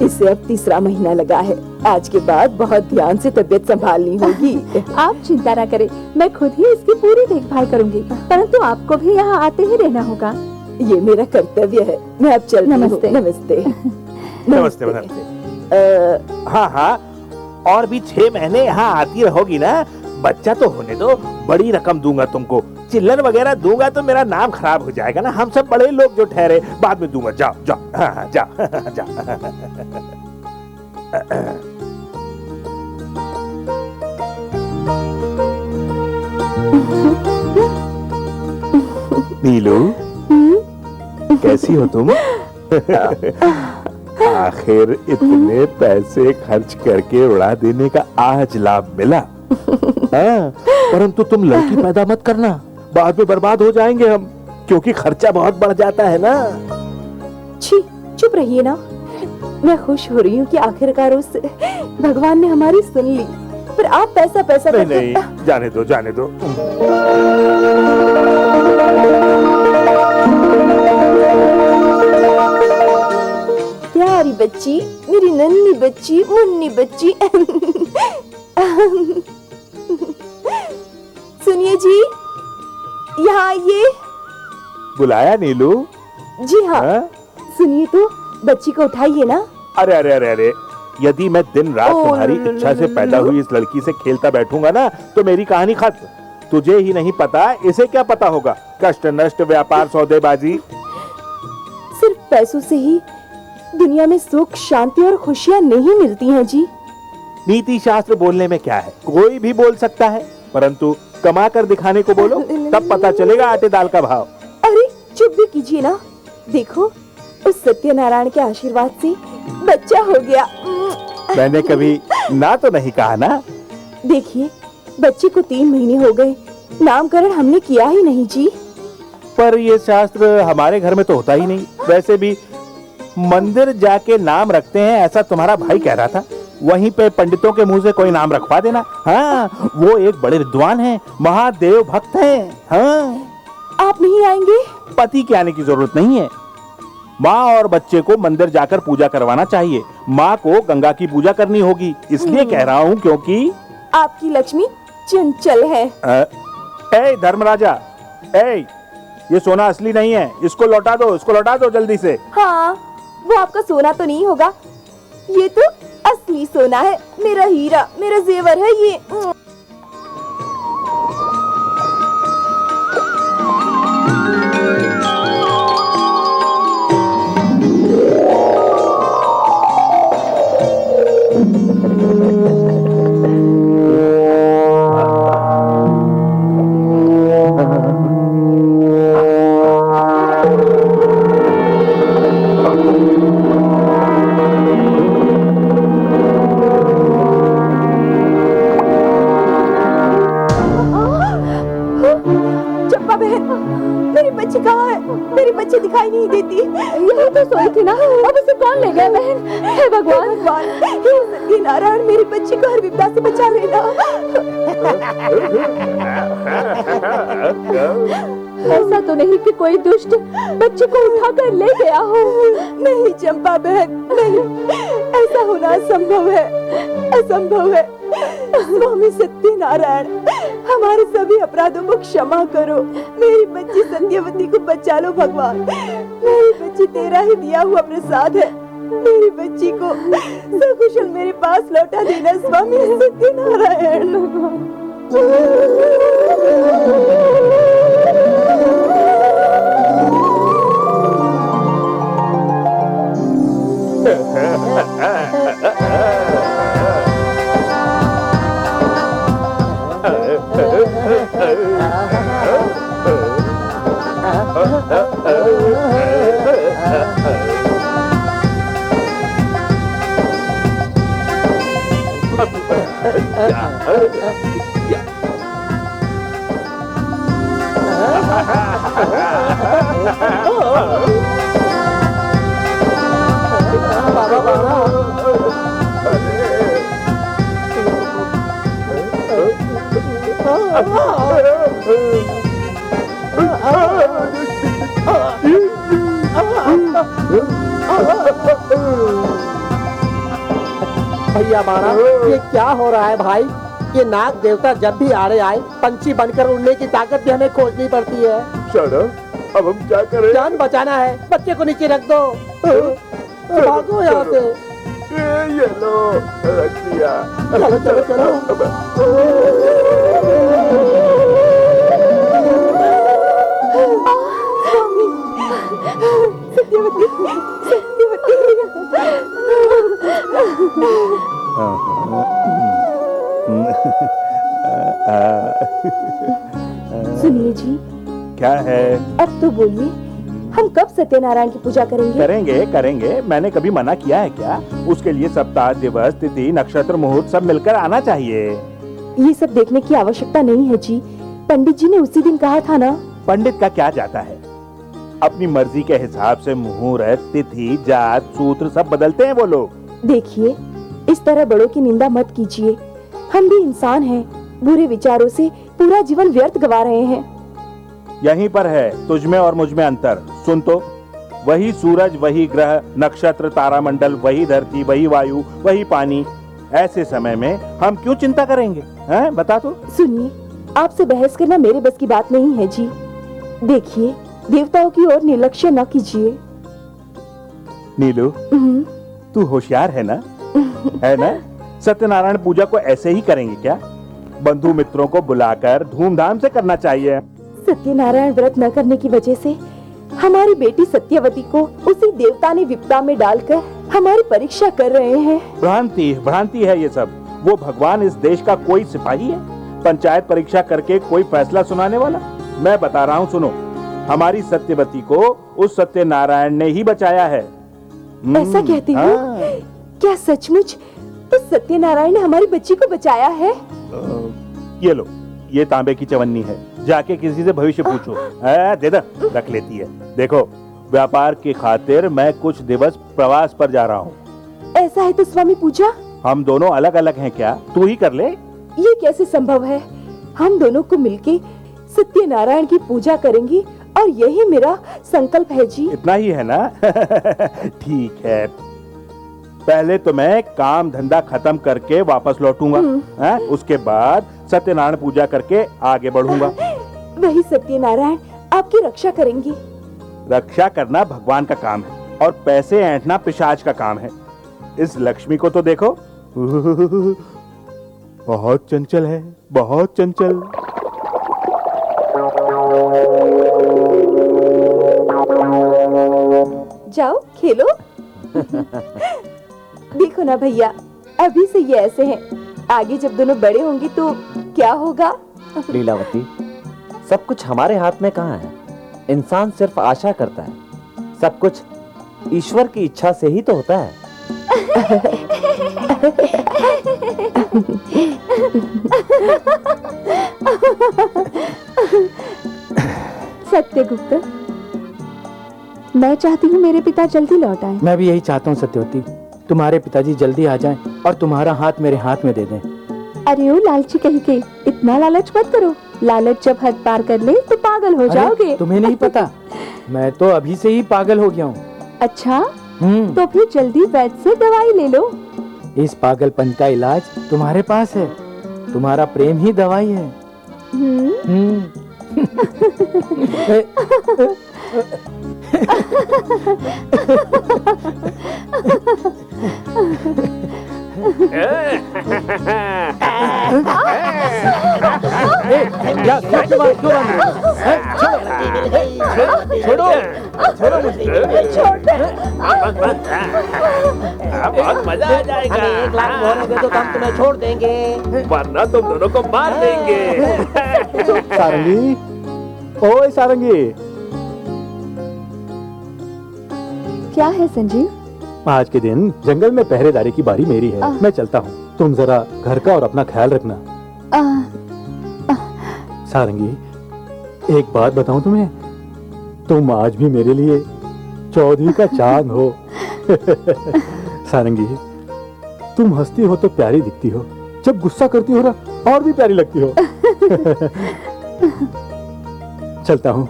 इसे अब 3रा महीना लगा है। आज के बाद बहुत ध्यान से तबीयत संभालनी होगी। आप चिंता न करें, मैं खुद ही इसकी पूरी देखभाल करूंगी, परंतु आपको भी यहाँ आते ही रहना होगा। ये मेरा कर्तव्य है। मैं अब चलती हूँ। नमस्ते। नमस्ते। नमस्ते, नमस्ते। हाँ हाँ, और भी 6 महीने यहाँ आती रहोगी ना? बच्चा तो होने दो, बड़ी रकम दूंगा तुमको। चिल्लर वगैरह दूंगा तो मेरा नाम खराब हो जाएगा ना, हम सब बड़े लोग जो ठहरे, बाद में दूंगा। जाओ जाओ, हाँ, जाओ जाओ। नीलू, कैसी हो तुम? आखिर इतने पैसे खर्च करके उड़ा देने का आज लाभ मिला। हाँ, परंतु तुम लड़की पैदा मत करना, बाद में बर्बाद हो जाएंगे हम, क्योंकि खर्चा बहुत बढ़ जाता है ना। छी, चुप रहिए ना। मैं खुश हो रही हूँ कि आखिरकार उस भगवान ने हमारी सुन ली। पर आप पैसा पैसा नहीं नहीं, जाने दो, जाने दो। प्यारी बच्ची, मेरी नन्ही बच्ची, मुन्नी बच्ची। सुनिए जी, यहाँ आइए। बुलाया नीलू? जी हाँ, सुनिए तो, बच्ची को उठाइए ना। अरे अरे अरे अरे, यदि मैं दिन रात तुम्हारी इच्छा से पैदा हुई इस लड़की से खेलता बैठूंगा ना, तो मेरी कहानी खत्म। तुझे ही नहीं पता, इसे क्या पता होगा? कष्ट, नष्ट, व्यापार, सौदेबाजी। सिर्फ पैसों से ही दुनिया में सुख, शांति और खुशियाँ नहीं मिलती हैं जी। नीति शास्त्र बोलने में क्या है, कोई भी बोल सकता है, परंतु कमा कर दिखाने को बोलो, तब पता चलेगा आटे दाल का भाव। अरे चुप भी कीजिए ना। देखो, उस सत्यनारायण के आशीर्वाद से बच्चा हो गया। मैंने कभी ना तो नहीं कहा ना। देखिए, बच्चे को 3 महीने हो गए, नामकरण हमने किया ही नहीं जी। पर ये शास्त्र हमारे घर में तो होता ही नहीं। वैसे भी मंदिर जाके नाम रखते हैं ऐसा तुम्हारा भाई कह रहा था। वहीं पे पंडितों के मुंह से कोई नाम रखवा देना। हाँ, वो एक बड़े विद्वान हैं, महादेव भक्त हैं। हाँ, आप नहीं आएंगे? पति के आने की जरूरत नहीं है। माँ और बच्चे को मंदिर जाकर पूजा करवाना चाहिए। माँ को गंगा की पूजा करनी होगी, इसलिए कह रहा हूँ क्योंकि आपकी लक्ष्मी चंचल है। ए धर्मराजा, ये सोना असली नहीं है, इसको लौटा दो, इसको लौटा दो जल्दी से। हाँ, वो आपका सोना तो नहीं होगा, ये तो असली सोना है, मेरा हीरा, मेरा जेवर है ये। चंपा बहन, मेरी बच्ची कहाँ है? मेरी बच्ची दिखाई नहीं देती। यही तो सोई थी ना, अब उसे कौन ले गया बहन? हे भगवान, भगवान, हे सत्यनारायण, मेरी बच्ची को हर विपदा से बचा लेना। ऐसा तो नहीं कि कोई दुष्ट बच्चे को उठाकर ले गया हो। नहीं चंपा बहन, नहीं, ऐसा होना असंभव है, असंभव है। स्वामी सत्यनारायण, हमारे सभी अपराधों को क्षमा करो। मेरी बच्ची सत्यवती को बचा लो भगवान। मेरी बच्ची तेरा ही दिया हुआ प्रसाद है। मेरी बच्ची को सकुशल मेरे पास लौटा देना स्वामी सत्यनारायण। भैया बाणा, ये क्या हो रहा है भाई? ये नाग देवता जब भी आड़े आए, पंछी बनकर उड़ने की ताकत भी हमें खोजनी पड़ती है। अब हम क्या करें? जान बचाना है, बच्चे को नीचे रख दो। भागो यहाँ से। ये लो, रख दिया। चलो चलो चलो। स्वामी सत्यवती, सत्यवती। सुनिए जी। क्या है? अब तो बोलिए, हम कब सत्यनारायण की पूजा करेंगे? करेंगे करेंगे, मैंने कभी मना किया है क्या? उसके लिए सप्ताह, दिवस, तिथि, नक्षत्र, मुहूर्त सब मिलकर आना चाहिए। ये सब देखने की आवश्यकता नहीं है जी, पंडित जी ने उसी दिन कहा था ना। पंडित का क्या जाता है? अपनी मर्जी के हिसाब से मुहूर्त, तिथि, जात, सूत्र सब बदलते हैं वो लोग। देखिए, इस तरह बड़ों की निंदा मत कीजिए। हम भी इंसान हैं, बुरे विचारों से पूरा जीवन व्यर्थ गवा रहे हैं। यहीं पर है तुझमें और मुझमें अंतर। सुन तो, वही सूरज, वही ग्रह, नक्षत्र, तारामंडल, वही धरती, वही वायु, वही पानी। ऐसे समय में हम क्यों चिंता करेंगे? हैं, बता तो। सुनिए, आपसे बहस करना मेरे बस की बात नहीं है जी। देखिए, देवताओं की ओर निर्लक्ष्य न कीजिए। नीलू, तू होशियार है ना? है ना? सत्यनारायण पूजा को ऐसे ही करेंगे क्या? बंधु मित्रों को बुलाकर धूमधाम से करना चाहिए। सत्यनारायण व्रत न करने की वजह से हमारी बेटी सत्यवती को उसी देवता ने विपदा में डालकर हमारी परीक्षा कर रहे हैं। भ्रांति है ये सब। वो भगवान इस देश का कोई सिपाही है? पंचायत परीक्षा करके कोई फैसला सुनाने वाला? मैं बता रहा हूँ, सुनो। हमारी सत्यवती को उस सत्यनारायण ने ही बचाया है। ऐसा कहती हो? हाँ। क्या सचमुच तो सत्यनारायण ने हमारी बच्ची को बचाया है। ये लो, ये तांबे की चवन्नी है, जाके किसी से भविष्य पूछो। दे दे, रख लेती है। देखो, व्यापार की खातिर मैं कुछ दिवस प्रवास पर जा रहा हूँ। ऐसा है तो स्वामी पूजा, हम दोनों अलग अलग हैं क्या? तू ही कर ले। ये कैसे संभव है? हम दोनों को मिलके सत्यनारायण की पूजा करेंगी और यही मेरा संकल्प है जी। इतना ही है ना? ठीक है, पहले तो मैं काम धंधा खत्म करके वापस लौटूंगा। उसके बाद सत्यनारायण पूजा करके आगे बढ़ूंगा। वही सत्यनारायण आपकी रक्षा करेंगी। रक्षा करना भगवान का काम है और पैसे ऐंठना पिशाच का काम है। इस लक्ष्मी को तो देखो, बहुत चंचल है, बहुत चंचल। जाओ खेलो। देखो ना भैया, अभी से ये ऐसे हैं, आगे जब दोनों बड़े होंगे तो क्या होगा? लीलावती, सब कुछ हमारे हाथ में कहाँ है? इंसान सिर्फ आशा करता है, सब कुछ ईश्वर की इच्छा से ही तो होता है। सत्यगुप्त, मैं चाहती हूँ मेरे पिता जल्दी लौट आए। मैं भी यही चाहता हूँ सत्यवती, तुम्हारे पिताजी जल्दी आ जाएं और तुम्हारा हाथ मेरे हाथ में दे दें। अरे ओ लालची कहीं के, इतना लालच मत करो। लालच जब हद पार कर ले तो पागल हो जाओगे। तुम्हें नहीं पता, मैं तो अभी से ही पागल हो गया हूँ। अच्छा, तो फिर जल्दी वैद्य से दवाई ले लो। इस पागलपन का इलाज तुम्हारे पास है, तुम्हारा प्रेम ही दवाई है। बहुत मजा आ जाएगा। 1 लाख मोहर दे दो तो हम तुम्हें छोड़ देंगे, वरना तुम दोनों को मार देंगे। सारंगी, ओए सारंगी, क्या है संजीव? आज के दिन जंगल में पहरेदारी की बारी मेरी है। मैं चलता हूँ, तुम जरा घर का और अपना ख्याल रखना। सारंगी, एक बात बताऊं तुम्हें, तुम आज भी मेरे लिए चौधरी का चांद हो। सारंगी, तुम हंसती हो तो प्यारी दिखती हो, जब गुस्सा करती हो ना और भी प्यारी लगती हो। चलता हूँ।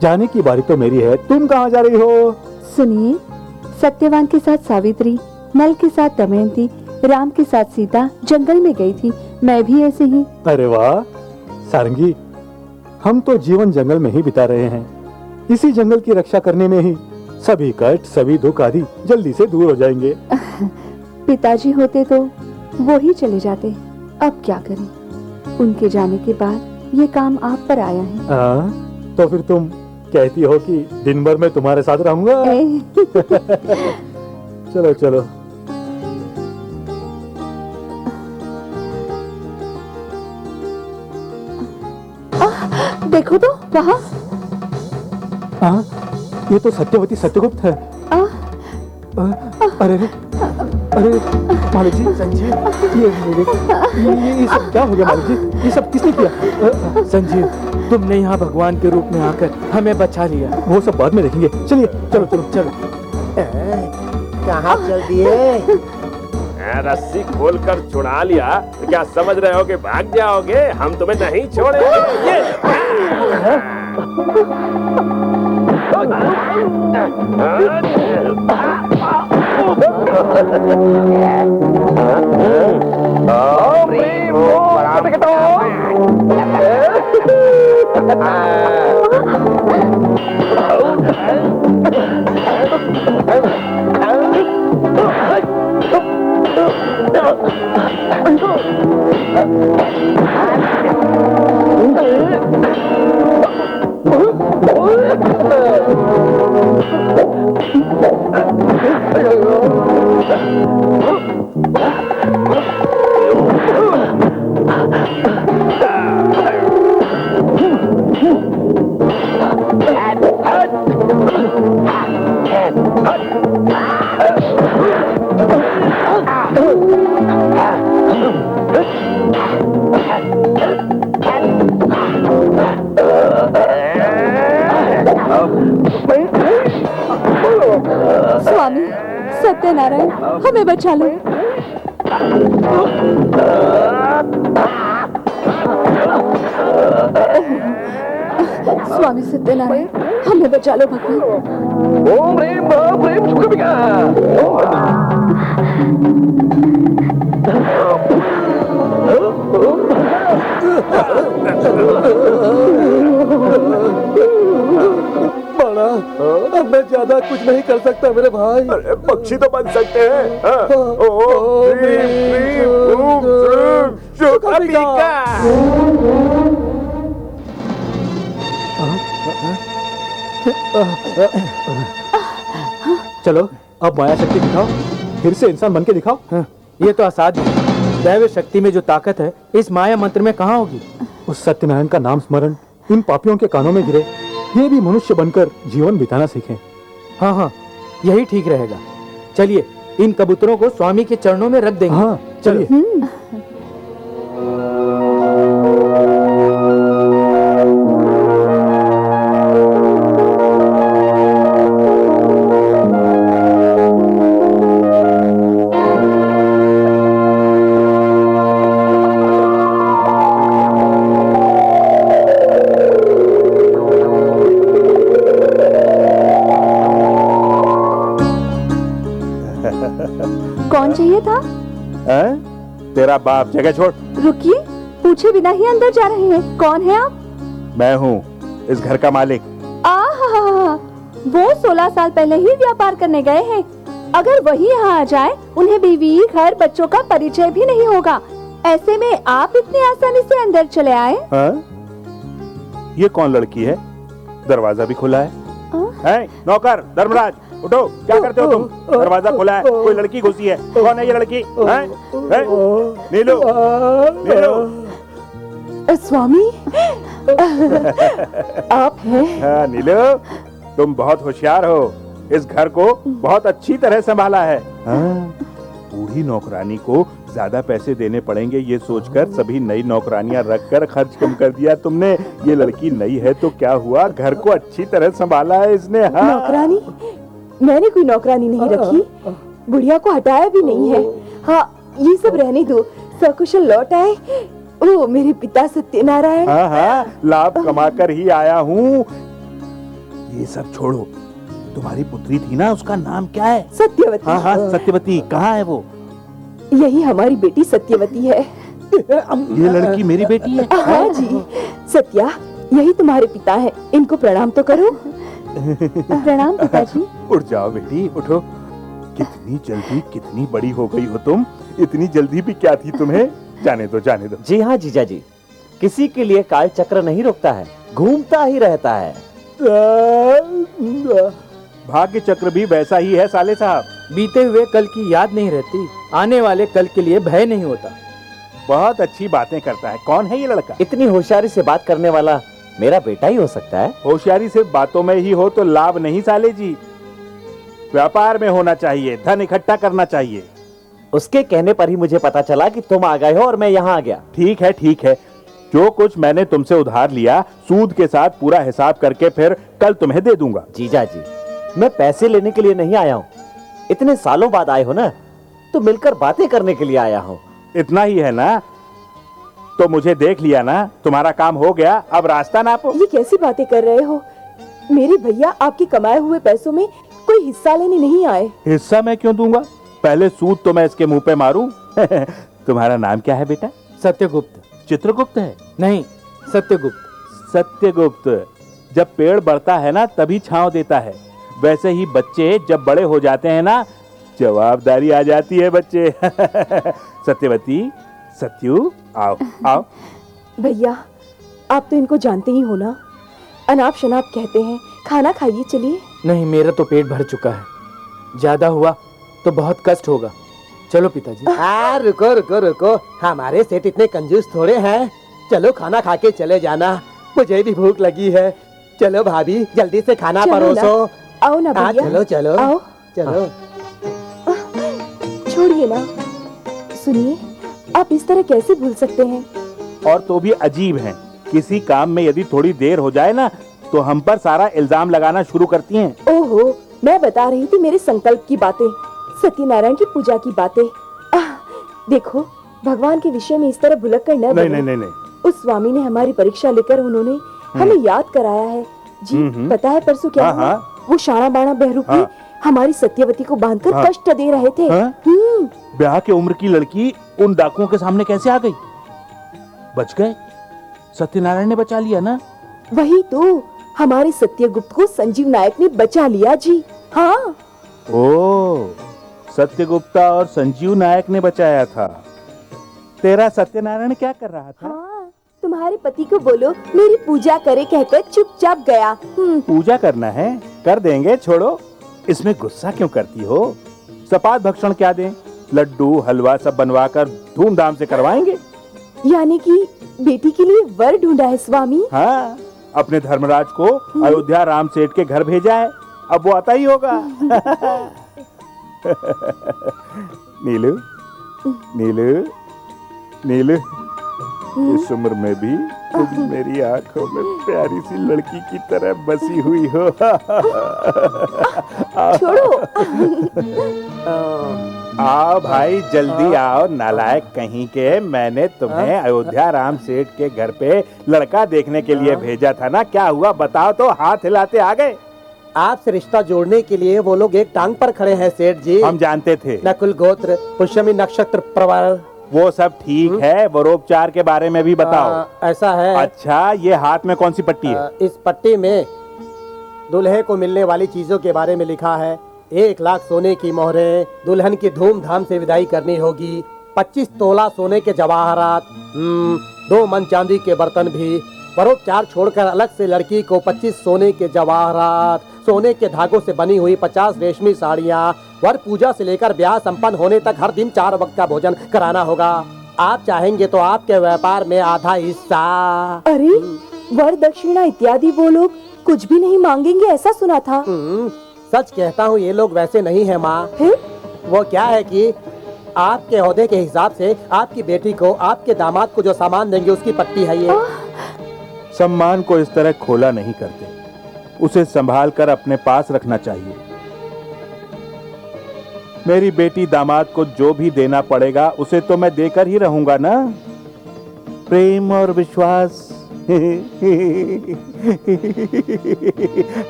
जाने की बारी तो मेरी है, तुम कहाँ जा रही हो? सुनिए, सत्यवान के साथ सावित्री, नल के साथ दमयंती, राम के साथ सीता जंगल में गई थी। मैं भी ऐसे ही। अरे वाह सारंगी, हम तो जीवन जंगल में ही बिता रहे हैं। इसी जंगल की रक्षा करने में ही सभी कष्ट, सभी दुख आदि जल्दी से दूर हो जाएंगे। पिताजी होते तो वो ही चले जाते, अब क्या करें? उनके जाने के बाद ये काम आप पर आया है। तो फिर तुम कहती हो कि दिन भर मैं तुम्हारे साथ रहूंगा। चलो चलो। देखो तो वहाँ। ये तो सत्यवती सत्यगुप्त है। अरे अरे मालिक जी, संजीव, ये सब क्या हो गया मालिक जी? ये सब किसने किया? संजीव, तुमने यहाँ भगवान के रूप में आकर हमें बचा लिया। वो सब बाद में देखेंगे। चलिए, चलो चलो चलो। कहाँ चल दिए? रस्सी खोलकर छुड़ा लिया तो क्या समझ रहे हो कि भाग जाओगे? हम तुम्हें नहीं छोड़ेंगे। सत्यनारायण, हमें बचा लो। स्वामी सत्यनारायण, हमें बचा लो भगवान। ओम ह्रीं बाप ह्रीं सुखमिका। बड़ा, अब मैं ज्यादा कुछ नहीं कर सकता मेरे भाई। अरे पक्षी तो बन सकते हैं। हाँ। ओम ह्रीं ह्रीं ओम ह्रीं शुक्रिका। चलो अब माया शक्ति दिखाओ, फिर से इंसान बन के दिखाओ। हाँ, ये तो असाध्य है। दैव शक्ति में जो ताकत है इस माया मंत्र में कहाँ होगी? उस सत्यनारायण का नाम स्मरण इन पापियों के कानों में गिरे, ये भी मनुष्य बनकर जीवन बिताना सीखें। हाँ हाँ, यही ठीक रहेगा। चलिए इन कबूतरों को स्वामी के चरणों में रख देंगे। हाँ चलिए। कौन चाहिए था? तेरा बाप। जगह छोड़। रुकिए, पूछे बिना ही अंदर जा रहे हैं। कौन है आप? मैं हूँ इस घर का मालिक। आहा, वो 16 साल पहले ही व्यापार करने गए हैं। अगर वही यहाँ आ जाए, उन्हें बीवी, घर, बच्चों का परिचय भी नहीं होगा। ऐसे में आप इतनी आसानी से अंदर चले आए? ये कौन लड़की है? दरवाजा भी खुला है। नौकर, धर्मराज, उठो। क्या करते हो तुम? दरवाजा खुला है, कोई लड़की घुसी है। कौन है ये लड़की? नीलू, नीलू। स्वामी, आप हैं? हाँ नीलू, तुम बहुत होशियार हो। इस घर को बहुत अच्छी तरह संभाला है। बूढ़ी नौकरानी को ज्यादा पैसे देने पड़ेंगे ये सोचकर सभी नई नौकरानियां रखकर खर्च कम कर दिया तुमने। ये लड़की नई है तो क्या हुआ, घर को अच्छी तरह संभाला है इसने। हाँ। नौकरानी? मैंने कोई नौकरानी नहीं रखी, बुढ़िया को हटाया भी नहीं है। हाँ, ये सब रहने दो, सकुशल लौट आए। ओ मेरे पिता सत्यनारायण। हाँ हाँ, लाभ कमाकर ही आया हूँ। ये सब छोड़ो, तुम्हारी पुत्री थी ना, उसका नाम क्या है? सत्यवती। हाँ हाँ, सत्यवती। कहाँ है वो? यही हमारी बेटी सत्यवती है। ये लड़की मेरी बेटी है? हाँ जी। सत्या, यही तुम्हारे पिता है, इनको प्रणाम तो करो। प्रणाम पिताजी। उठ जाओ बेटी, उठो। कितनी जल्दी कितनी बड़ी हो गई हो तुम। इतनी जल्दी भी क्या थी तुम्हें? जाने दो, जाने दो। जी हाँ जीजा जी, किसी के लिए काल चक्र नहीं रुकता है, घूमता ही रहता है। भाग्य चक्र भी वैसा ही है साले साहब। बीते हुए कल की याद नहीं रहती, आने वाले कल के लिए भय नहीं होता। बहुत अच्छी बातें करता है। कौन है ये लड़का? इतनी होशियारी से बात करने वाला मेरा बेटा ही हो सकता है। होशियारी सिर्फ बातों में ही हो तो लाभ नहीं साले जी, व्यापार में होना चाहिए, धन इकट्ठा करना चाहिए। उसके कहने पर ही मुझे पता चला कि तुम आ गए हो और मैं यहाँ आ गया। ठीक है, ठीक है। जो कुछ मैंने तुमसे उधार लिया, सूद के साथ पूरा हिसाब करके फिर कल तुम्हें दे दूंगा। जीजा जी, मैं पैसे लेने के लिए नहीं आया हूँ। इतने सालों बाद आए हो ना, तो मिलकर बातें करने के लिए आया हूँ। इतना ही है ना? तो मुझे देख लिया ना, तुम्हारा काम हो गया, अब रास्ता नापो। ये कैसी बातें कर रहे हो? मेरे भैया आपके कमाए हुए पैसों में कोई हिस्सा लेने नहीं आए। हिस्सा मैं क्यों दूंगा? पहले सूद तो मैं इसके मुंह पे मारूं। तुम्हारा नाम क्या है बेटा? सत्यगुप्त। चित्रगुप्त है? नहीं, सत्यगुप्त। सत्यगुप्त। जब पेड़ बढ़ता है ना तभी छांव देता है, वैसे ही बच्चे जब बड़े हो जाते हैं ना, जवाबदारी आ जाती है बच्चे। सत्यवती, सत्यू, आओ आओ। भैया, आप तो इनको जानते ही हो ना, अनाप शनाप कहते हैं। खाना खाइए, चलिए। नहीं, मेरा तो पेट भर चुका है, ज्यादा हुआ तो बहुत कष्ट होगा। चलो पिताजी। रुको रुको रुको, हमारे सेठ इतने कंजूस थोड़े हैं। चलो खाना खा के चले जाना, मुझे भी भूख लगी है। चलो भाभी, जल्दी से खाना परोसो। आओ ना भैया। चलो चलो आओ। चलो। छोड़िए ना। सुनिए, आप इस तरह कैसे भूल सकते हैं? और तो भी अजीब हैं। किसी काम में यदि थोड़ी देर हो जाए ना तो हम पर सारा इल्जाम लगाना शुरू करती हैं। ओहो, मैं बता रही थी मेरे संकल्प की बातें। सत्यनारायण की पूजा की बातें। देखो, भगवान के विषय में इस तरह भुलक कर न नहीं बनो। नहीं नहीं नहीं। उस स्वामी ने हमारी परीक्षा लेकर उन्होंने हमें याद कराया है जी। पता है परसों क्या हाँ, हुआ? हाँ। वो शाणा बाणा बहरूपी हाँ। हमारी सत्यवती को बांधकर हाँ। कष्ट दे रहे थे। हाँ? ब्याह की उम्र की लड़की उन डाकुओं के सामने कैसे आ गई? बच गए? सत्यनारायण ने बचा लिया ना? वही तो, हमारे सत्यगुप्त को संजीव नायक ने बचा लिया जी। हाँ। ओ, सत्यगुप्ता और संजीव नायक ने बचाया था। तेरा सत्यनारायण क्या कर रहा था? हाँ, तुम्हारे पति को बोलो मेरी पूजा करे कहकर चुपचाप गया। पूजा करना है, कर देंगे, छोड़ो। इसमें गुस्सा क्यों करती हो? सपाद भक्षण क्या दें? लड्डू हलवा सब बनवा कर धूमधाम से करवाएंगे। यानी कि बेटी के लिए वर ढूंढा है स्वामी। हाँ, अपने धर्मराज को अयोध्या राम सेठ के घर भेजा है, अब वो आता ही होगा। नीलू, नीलू, नीलू, इस उम्र में भी तुम मेरी आंखों में प्यारी सी लड़की की तरह बसी हुई हो। छोड़ो। आओ भाई, जल्दी आओ। नालायक कहीं के, मैंने तुम्हें अयोध्या राम सेठ के घर पे लड़का देखने के लिए भेजा था ना। क्या हुआ बताओ तो? हाथ हिलाते आ गए। आपसे रिश्ता जोड़ने के लिए वो लोग एक टांग पर खड़े हैं सेठ जी। हम जानते थे। नकुल गोत्र, पुष्यमी नक्षत्र प्रवर। वो सब ठीक है, वरोपचार के बारे में भी बताओ। ऐसा है। अच्छा, ये हाथ में कौन सी पट्टी है? इस पट्टी में दुल्हे को मिलने वाली चीजों के बारे में लिखा है। 1 लाख सोने की मोहरें, दुल्हन की धूमधाम से विदाई करनी होगी, 25 तोला सोने के जवाहरात, 2 मन चांदी के बर्तन भी। वरोपचार छोड़कर अलग से लड़की को 25 सोने के जवाहरात, सोने के धागों से बनी हुई 50 रेशमी साड़ियाँ, वर पूजा से लेकर ब्याह संपन्न होने तक हर दिन 4 वक्त का भोजन कराना होगा। आप चाहेंगे तो आपके व्यापार में आधा हिस्सा। अरे, वर दक्षिणा इत्यादि वो लोग कुछ भी नहीं मांगेंगे, ऐसा सुना था। सच कहता हूँ, ये लोग वैसे नहीं है माँ। फिर वो क्या है कि आपके ओहदे के हिसाब से आपकी बेटी को आपके दामाद को जो सामान देंगे उसकी पट्टी है ये। सम्मान को इस तरह खोला नहीं करते, उसे संभाल कर अपने पास रखना चाहिए। मेरी बेटी दामाद को जो भी देना पड़ेगा उसे तो मैं देकर ही रहूंगा ना। प्रेम और विश्वास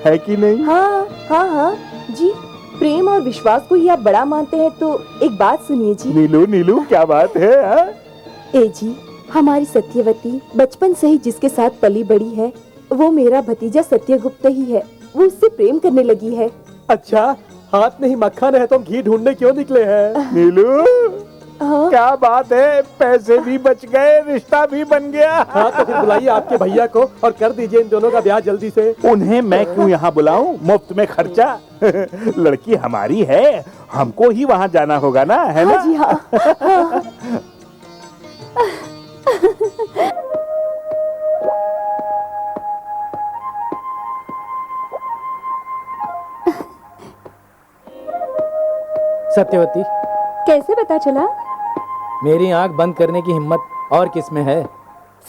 है कि नहीं? हाँ हाँ हाँ जी, प्रेम और विश्वास को ही आप बड़ा मानते हैं तो एक बात सुनिए जी। नीलू, नीलू, क्या बात है? हा? ए जी, हमारी सत्यवती बचपन से ही जिसके साथ पली बड़ी है वो मेरा भतीजा सत्यगुप्त ही है। वो उससे प्रेम करने लगी है। अच्छा, हाथ में ही मक्खन है तो घी ढूंढने क्यों निकले हैं? नीलू, हाँ? क्या बात है? पैसे भी बच गए, रिश्ता भी बन गया। हाँ, तो फिर बुलाइए आपके भैया को और कर दीजिए इन दोनों का ब्याह जल्दी से। उन्हें मैं क्यों यहाँ बुलाऊं? मुफ्त में खर्चा। लड़की हमारी है, हमको ही वहाँ जाना होगा ना, है ना? हाँ जी हाँ, हाँ। सत्यवती, कैसे पता चला? मेरी आंख बंद करने की हिम्मत और किसमें है?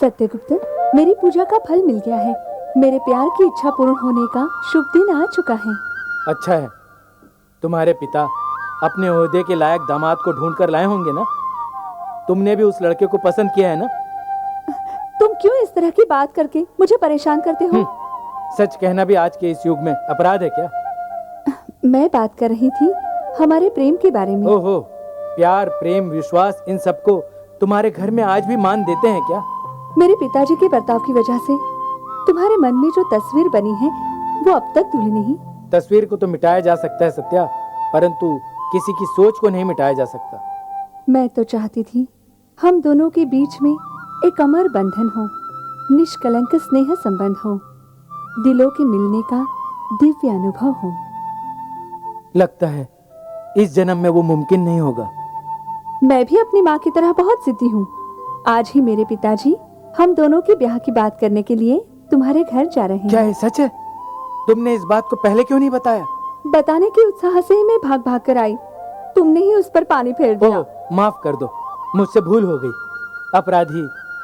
सत्यगुप्त, मेरी पूजा का फल मिल गया है। मेरे प्यार की इच्छा पूर्ण होने का शुभ दिन आ चुका है। अच्छा है, तुम्हारे पिता अपने ओहदे के लायक दामाद को ढूंढ कर लाए होंगे ना। तुमने भी उस लड़के को पसंद किया है ना? तुम क्यों इस तरह की बात करके मुझे परेशान करते हो? सच कहना भी आज के इस युग में अपराध है क्या? मैं बात कर रही थी हमारे प्रेम के बारे में। ओहो, प्यार, प्रेम, विश्वास, इन सबको तुम्हारे घर में आज भी मान देते हैं क्या? मेरे पिताजी के बर्ताव की वजह से तुम्हारे मन में जो तस्वीर बनी है वो अब तक धुली नहीं। तस्वीर को तो मिटाया जा सकता है सत्या, परंतु किसी की सोच को नहीं मिटाया जा सकता। मैं तो चाहती थी हम दोनों के बीच में एक अमर बंधन हो, निष्कलंक स्नेह संबंध हो, दिलों के मिलने का दिव्य अनुभव हो। लगता है इस जन्म में वो मुमकिन नहीं होगा। मैं भी अपनी माँ की तरह बहुत जिद्दी हूँ। आज ही मेरे पिताजी हम दोनों के ब्याह की बात करने के लिए तुम्हारे घर जा रहे हैं। क्या ये सच है? तुमने इस बात को पहले क्यों नहीं बताया? बताने के उत्साह से ही मैं भाग भाग कर आई। तुमने ही उस पर पानी फेर दिया। ओह, माफ कर दो, मुझसे भूल हो गई। अपराधी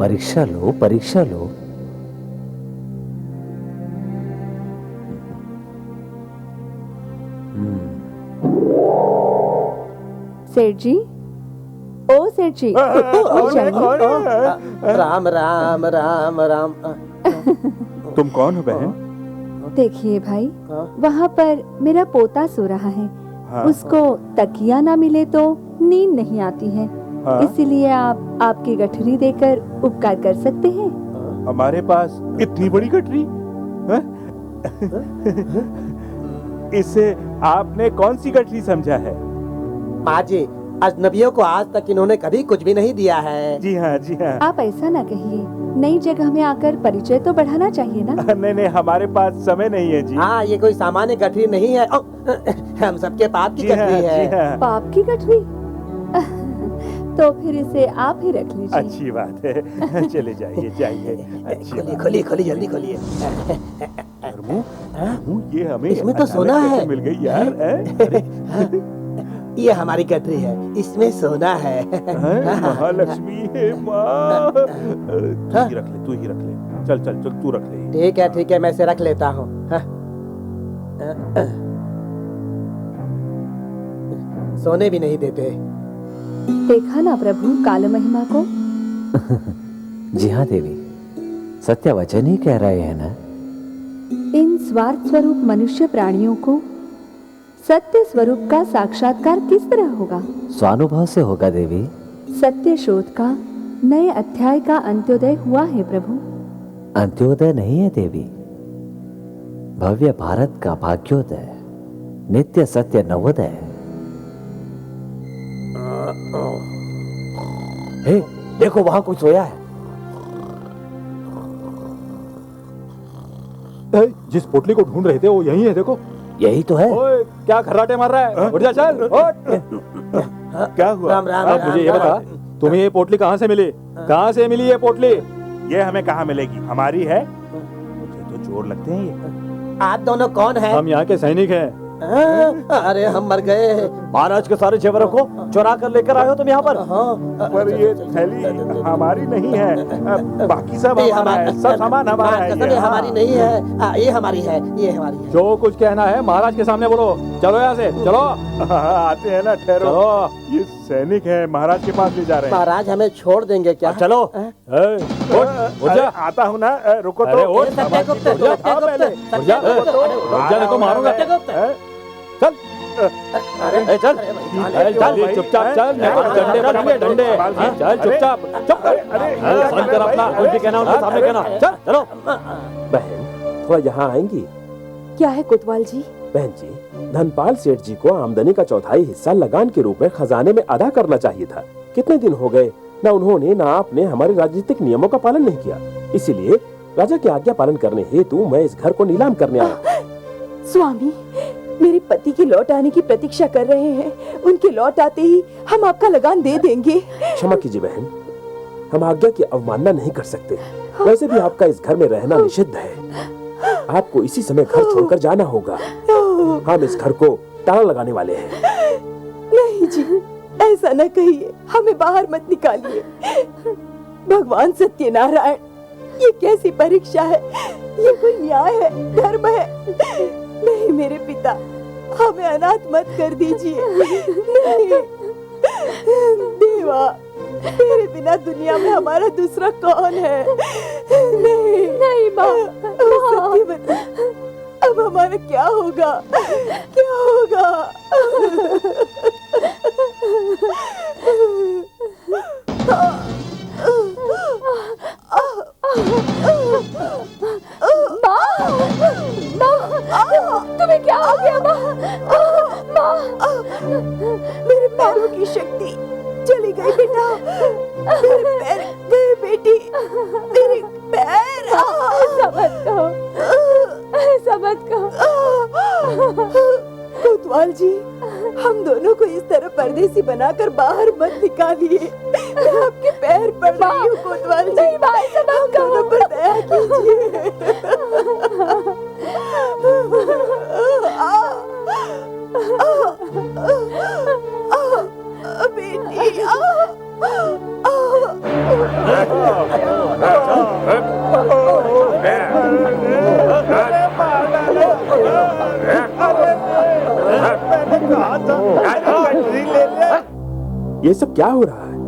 परीक्षा लो, परीक्षा लो। सेठ जी, ओ सेठ जी, उठ जाइए। राम राम राम राम। तुम कौन हो बहन? देखिए भाई, वहाँ पर मेरा पोता सो रहा है। हाँ। उसको तकिया ना मिले तो नींद नहीं आती है। हाँ। इसीलिए आप आपकी गठरी देकर उपकार कर सकते हैं। हमारे पास इतनी बड़ी गठरी? हाँ? इसे आपने कौन सी गठरी समझा है? माँ जी, अजनबियों को आज तक इन्होंने कभी कुछ भी नहीं दिया है। जी हाँ, जी हाँ। आप ऐसा ना कहिए, नई जगह में आकर परिचय तो बढ़ाना चाहिए ना। नहीं नहीं, हमारे पास समय नहीं है जी। हाँ, ये कोई सामान्य गठरी नहीं है। हम सबके पाप की जी हाँ, गठरी है। जी हाँ। पाप की गठरी? तो फिर इसे आप ही रख लीजिए। अच्छी बात है, चले जाइए जाइए। खोलिए खोलिए खोलिए, जल्दी खोलिए। ये हमें इसमें तो सोना अचानक है। कैसे मिल गई यार? ये हमारी गठरी है, इसमें सोना है। महालक्ष्मी है माँ। तू ही रख ले, तू ही रख ले। चल चल चल, तू रख ले। ठीक है, मैं इसे रख लेता हूँ। सोने भी नहीं देते। देखा ना प्रभु काल महिमा को। जी हाँ देवी, सत्य वचन ही कह रहे हैं ना। इन स्वार्थ स्वरूप मनुष्य प्राणियों को सत्य स्वरूप का साक्षात्कार किस तरह होगा? स्वानुभव से होगा देवी। सत्य शोध का नए अध्याय का अंत्योदय हुआ है प्रभु। अंत्योदय नहीं है देवी, भव्य भारत का भाग्योदय, नित्य सत्य नवोदय। हे, देखो वहां कोई सोया है। जिस पोटली को ढूंढ रहे थे वो यही है, देखो। यही तो है। ओए, क्या खर्राटे मार रहा है? उठ जा, चल उठ। क्या हुआ? राम राम अब मुझे ये बता, तुम्हें ये पोटली कहाँ से मिली? कहाँ से मिली ये पोटली? ये हमें कहाँ मिलेगी? हमारी है। मुझे तो चोर लगते हैं ये। आप दोनों कौन हैं? हम यहाँ के सैनिक हैं। अरे हम मर गए। महाराज के सारे जेवरों को चुरा कर लेकर आए हो तुम यहाँ पर? पर ये थैली हमारी नहीं है, बाकी सब हमारा है, सब सामान हमारा है। ये हमारी नहीं है, ये हमारी है, ये हमारी है। जो कुछ कहना है महाराज के सामने बोलो। चलो यहाँ से, चलो। आते हैं ना, ठहरो। चलो। ये सैनिक है, महाराज के पास ले जा रहे हैं। महाराज हमें छोड़ देंगे क्या? चलो। उठ जा। आता हूँ ना, रुको अरे तो। उठ, सत्यगुप्त, उठ जा, सत्यगुप्त, उठ जा, नहीं तो मारूंगा। चल, अरे चल। चल चुपचाप चल, नहीं तो डंडे पड़ेंगे, डंडे। चल चुपचाप, चुप। शांत कर अपना, कुछ भी कहना उनके सामने कहना। चल, चलो। बहन, थोड़ा यहाँ आएंगी? क्या है कोतवाल जी? बहन जी, धनपाल सेठ जी को आमदनी का चौथाई हिस्सा लगान के रूप में खजाने में अदा करना चाहिए था। कितने दिन हो गए, ना उन्होंने ना आपने हमारे राजनीतिक नियमों का पालन नहीं किया। इसीलिए राजा की आज्ञा पालन करने हेतु मैं इस घर को नीलाम करने आया। स्वामी, मेरे पति के लौट आने की प्रतीक्षा कर रहे हैं। उनके लौट आते ही हम आपका लगान दे देंगे। क्षमा कीजिए बहन, हम आज्ञा की अवमानना नहीं कर सकते। वैसे भी आपका इस घर में रहना निषिद्ध है। आपको इसी समय घर छोड़कर जाना होगा। हम इस घर को ताला लगाने वाले हैं। नहीं जी, ऐसा न कहिए, हमें बाहर मत निकालिए। भगवान सत्यनारायण, ये कैसी परीक्षा है? ये कोई न्याय है, धर्म है? नहीं मेरे पिता, हमें अनाथ मत कर दीजिए। नहीं देवा, तेरे बिना दुनिया में हमारा दूसरा कौन है? नहीं नहीं माँ, सत्य बता, अब हमारा क्या होगा? क्या होगा? तुम्हें क्या हो गया माँ? मेरे पैरों की शक्ति चली गई बेटा। मेरे पैर गए बेटी, मेरे पैर। ऐसा मत कहो, ऐसा मत कहो। कोतवाल जी, हम दोनों को इस तरह परदेसी बनाकर बाहर मत निकालिए। मैं आपके पैर पड़ रही हूँ कोतवाल जी। नहीं माँ, ऐसा मत कहो। दोनों पर दया कीजिए। बेटी, ये सब क्या हो रहा है?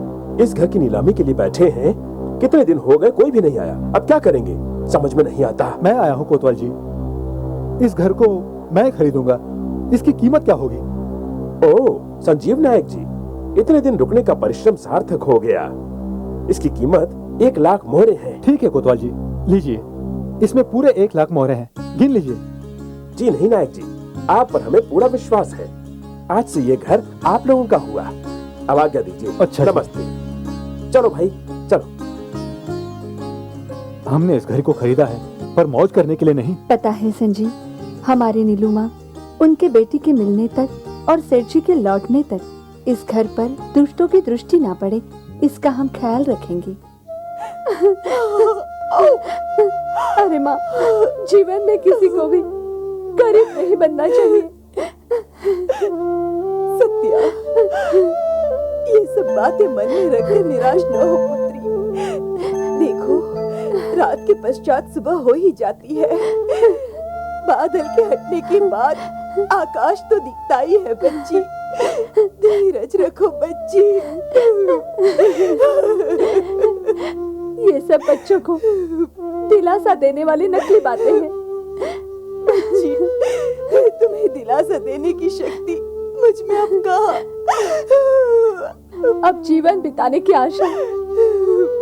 इस घर की नीलामी के लिए बैठे हैं, कितने दिन हो गए, कोई भी नहीं आया। अब क्या करेंगे समझ में नहीं आता। मैं आया हूँ कोतवाल जी, इस घर को मैं खरीदूंगा। इसकी कीमत क्या होगी? ओह संजीव नायक जी, इतने दिन रुकने का परिश्रम सार्थक हो गया। इसकी कीमत 1 लाख मोहरे है। ठीक है कोतवाल जी, लीजिए, इसमें पूरे 1 लाख मोहरे हैं, गिन लीजिए। जी नहीं नायक जी, आप पर हमें पूरा विश्वास है। आज से ये घर आप लोगों का हुआ। अब आज्ञा दीजिए। अच्छा जी। नमस्ते। चलो भाई चलो। हमने इस घर को खरीदा है पर मौज करने के लिए नहीं। पता है संजीव, हमारी नीलूमा उनके बेटी के मिलने तक और सेठ जी के लौटने तक इस घर पर दुष्टों की दृष्टि ना पड़े, इसका हम ख्याल रखेंगे। अरे माँ, जीवन में किसी को भी गरीब नहीं बनना चाहिए। सत्या, ये सब बातें मन में रखकर निराश न हो पुत्री। देखो, रात के पश्चात सुबह हो ही जाती है। बादल के हटने के बाद आकाश तो दिखता ही है बच्ची। धीरज रखो बच्ची। ये सब बच्चों को दिलासा देने वाली नकली बातें हैं। बच्ची, तुम्हें दिलासा देने की शक्ति मुझ में अब कहाँ? अब जीवन बिताने की आशा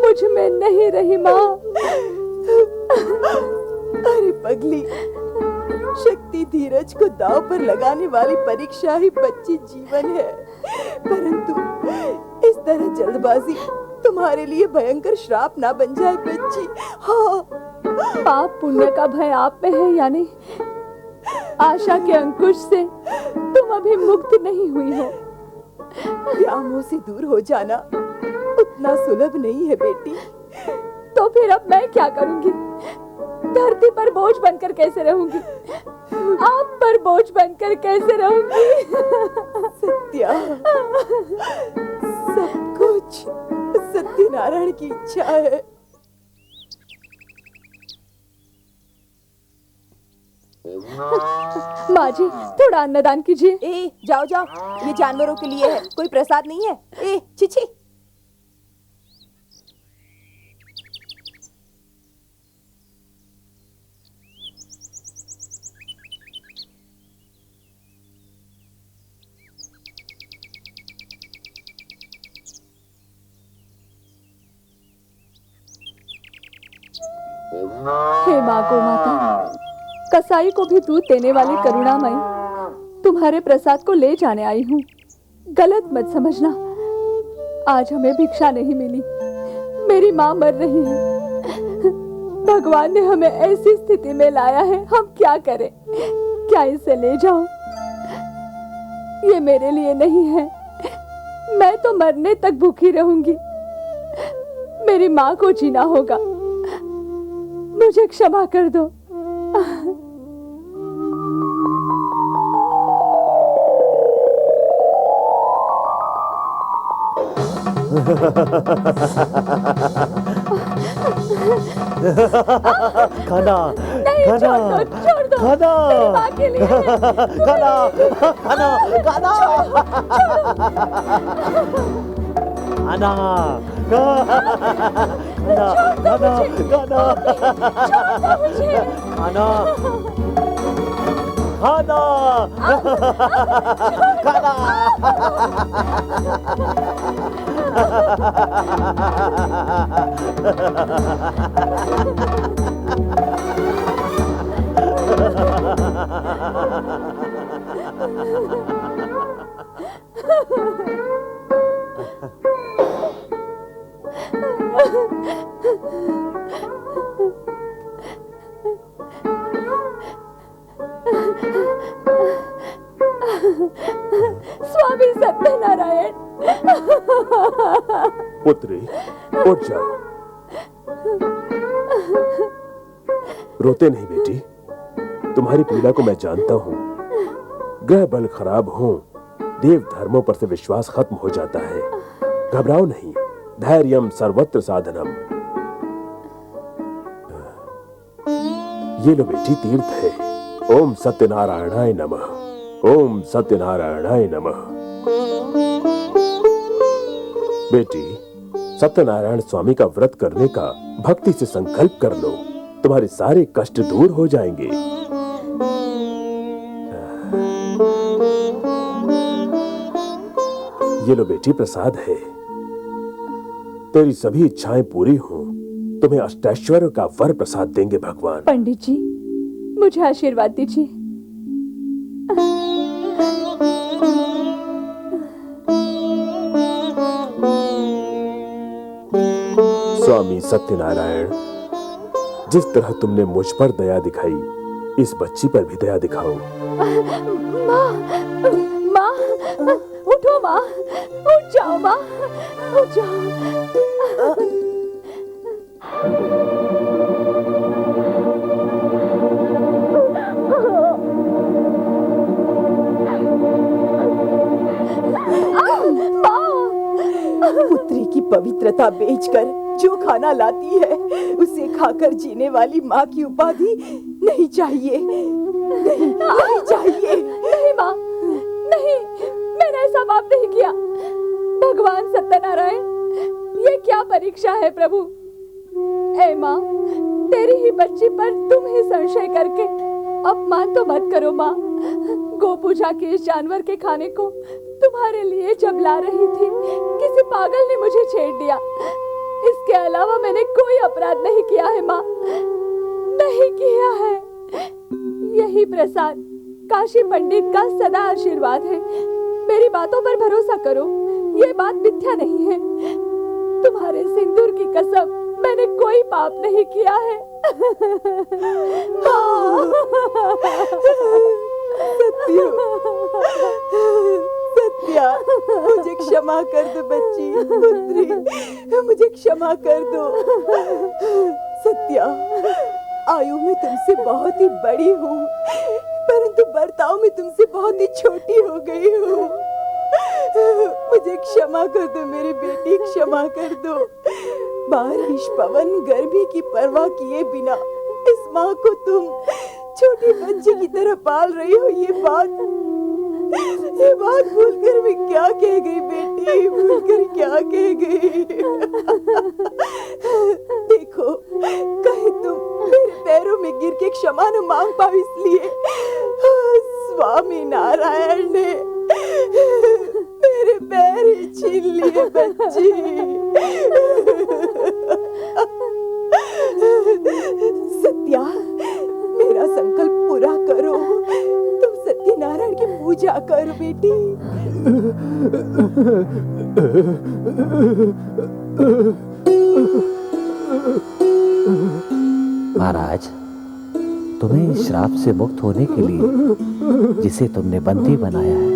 मुझ में नहीं रही माँ। अरे पगली, शक्ति धीरज को दांव पर लगाने वाली परीक्षा ही बच्ची जीवन है। परंतु इस तरह जल्दबाजी तुम्हारे लिए भयंकर श्राप ना बन जाए बच्ची। हाँ, पाप पुण्य का भय आप में है यानी आशा के अंकुश से तुम अभी मुक्त नहीं हुई हो। व्यामों से दूर हो जाना उतना सुलभ नहीं है बेटी। तो फिर अब मैं क्या करूंगी? धरती पर बोझ बनकर कैसे रहूंगी? आप पर बोझ बनकर कैसे रहूंगी? सत्या, सब कुछ सत्यनारायण की इच्छा है। माँ जी, थोड़ा अन्नदान कीजिए। ए, जाओ जाओ, ये जानवरों के लिए है, कोई प्रसाद नहीं है। ए, छिछी। हे माँ गो माता, कसाई को भी दूध देने वाली करुणामयी, तुम्हारे प्रसाद को ले जाने आई हूँ। गलत मत समझना, आज हमें भिक्षा नहीं मिली, मेरी माँ मर रही है। भगवान ने हमें ऐसी स्थिति में लाया है, हम क्या करें? क्या इसे ले जाऊं? ये मेरे लिए नहीं है, मैं तो मरने तक भूखी रहूंगी। मेरी माँ को जीना होगा, मुझे क्षमा कर दो। खाना, नहीं, खाना, छोड़ दो, खाना, मेरी माँ के लिए है। खाना, खाना, खाना, खाना, स्वामी सत्यनारायण। पुत्री, उठ जाओ। रोते नहीं बेटी, तुम्हारी पीड़ा को मैं जानता हूँ। ग्रह बल खराब हो, देव धर्मों पर से विश्वास खत्म हो जाता है। घबराओ नहीं, धैर्यम सर्वत्र साधनम। ये लो बेटी तीर्थ है। ओम सत्यनारायणाय नमः। ओम सत्यनारायणाय नमः। बेटी, सत्यनारायण स्वामी का व्रत करने का भक्ति से संकल्प कर लो, तुम्हारे सारे कष्ट दूर हो जाएंगे। ये लो बेटी, प्रसाद है। तेरी सभी इच्छाएं पूरी हों, तुम्हें अष्टैश्वर्य का वर प्रसाद देंगे भगवान। पंडित जी, मुझे आशीर्वाद दीजिए। स्वामी सत्यनारायण, जिस तरह तुमने मुझ पर दया दिखाई, इस बच्ची पर भी दया दिखाओ। माँ, माँ, उठो माँ, उठ जाओ माँ, उठ जाओ। पुत्री की पवित्रता बेचकर जो खाना लाती है, उसे खाकर जीने वाली माँ की उपाधि नहीं चाहिए। नहीं, नहीं चाहिए। नहीं माँ, नहीं, मैंने ऐसा पाप नहीं किया। भगवान सत्यनारायण, ये क्या परीक्षा है प्रभु। ऐ माँ, तेरी ही बच्ची पर तुम ही संशय करके अपमान तो मत करो माँ। गो पूजा के इस जानवर के खाने को तुम्हारे लिए जब ला रही थी, किसी पागल ने मुझे छेड़ दिया। इसके अलावा मैंने कोई अपराध नहीं किया है माँ, नहीं किया है। यही प्रसाद काशी पंडित का सदा आशीर्वाद है। मेरी बातों पर भरोसा करो, ये बात मिथ्या नहीं है। तुम्हारे सिंदूर की कसम, मैंने कोई पाप नहीं किया है। सत्या, मुझे क्षमा कर दो बच्ची, पुत्री, मुझे क्षमा कर दो। सत्या, आयु में तुमसे बहुत ही बड़ी हूँ, परंतु बर्ताव में तुमसे बहुत ही छोटी हो गई हूँ। मुझे क्षमा कर दो मेरी बेटी, क्षमा कर दो। बारिश, पवन, गर्मी की परवाह किए बिना इस माँ को तुम छोटी बच्ची की तरह पाल रही हो। ये बात भूलकर मैं क्या कह गई बेटी, भूलकर क्या कह गई। देखो, कहीं तुम मेरे पैरों में गिर के क्षमा न मांग पाओ, इसलिए स्वामी नारायण ने मेरे पैर ही छीन लिए बच्ची। सत्या, मेरा संकल्प पूरा करो। तुम सत्यनारायण की पूजा करो बेटी। महाराज, तुम्हें इस श्राप से मुक्त होने के लिए जिसे तुमने बंदी बनाया है,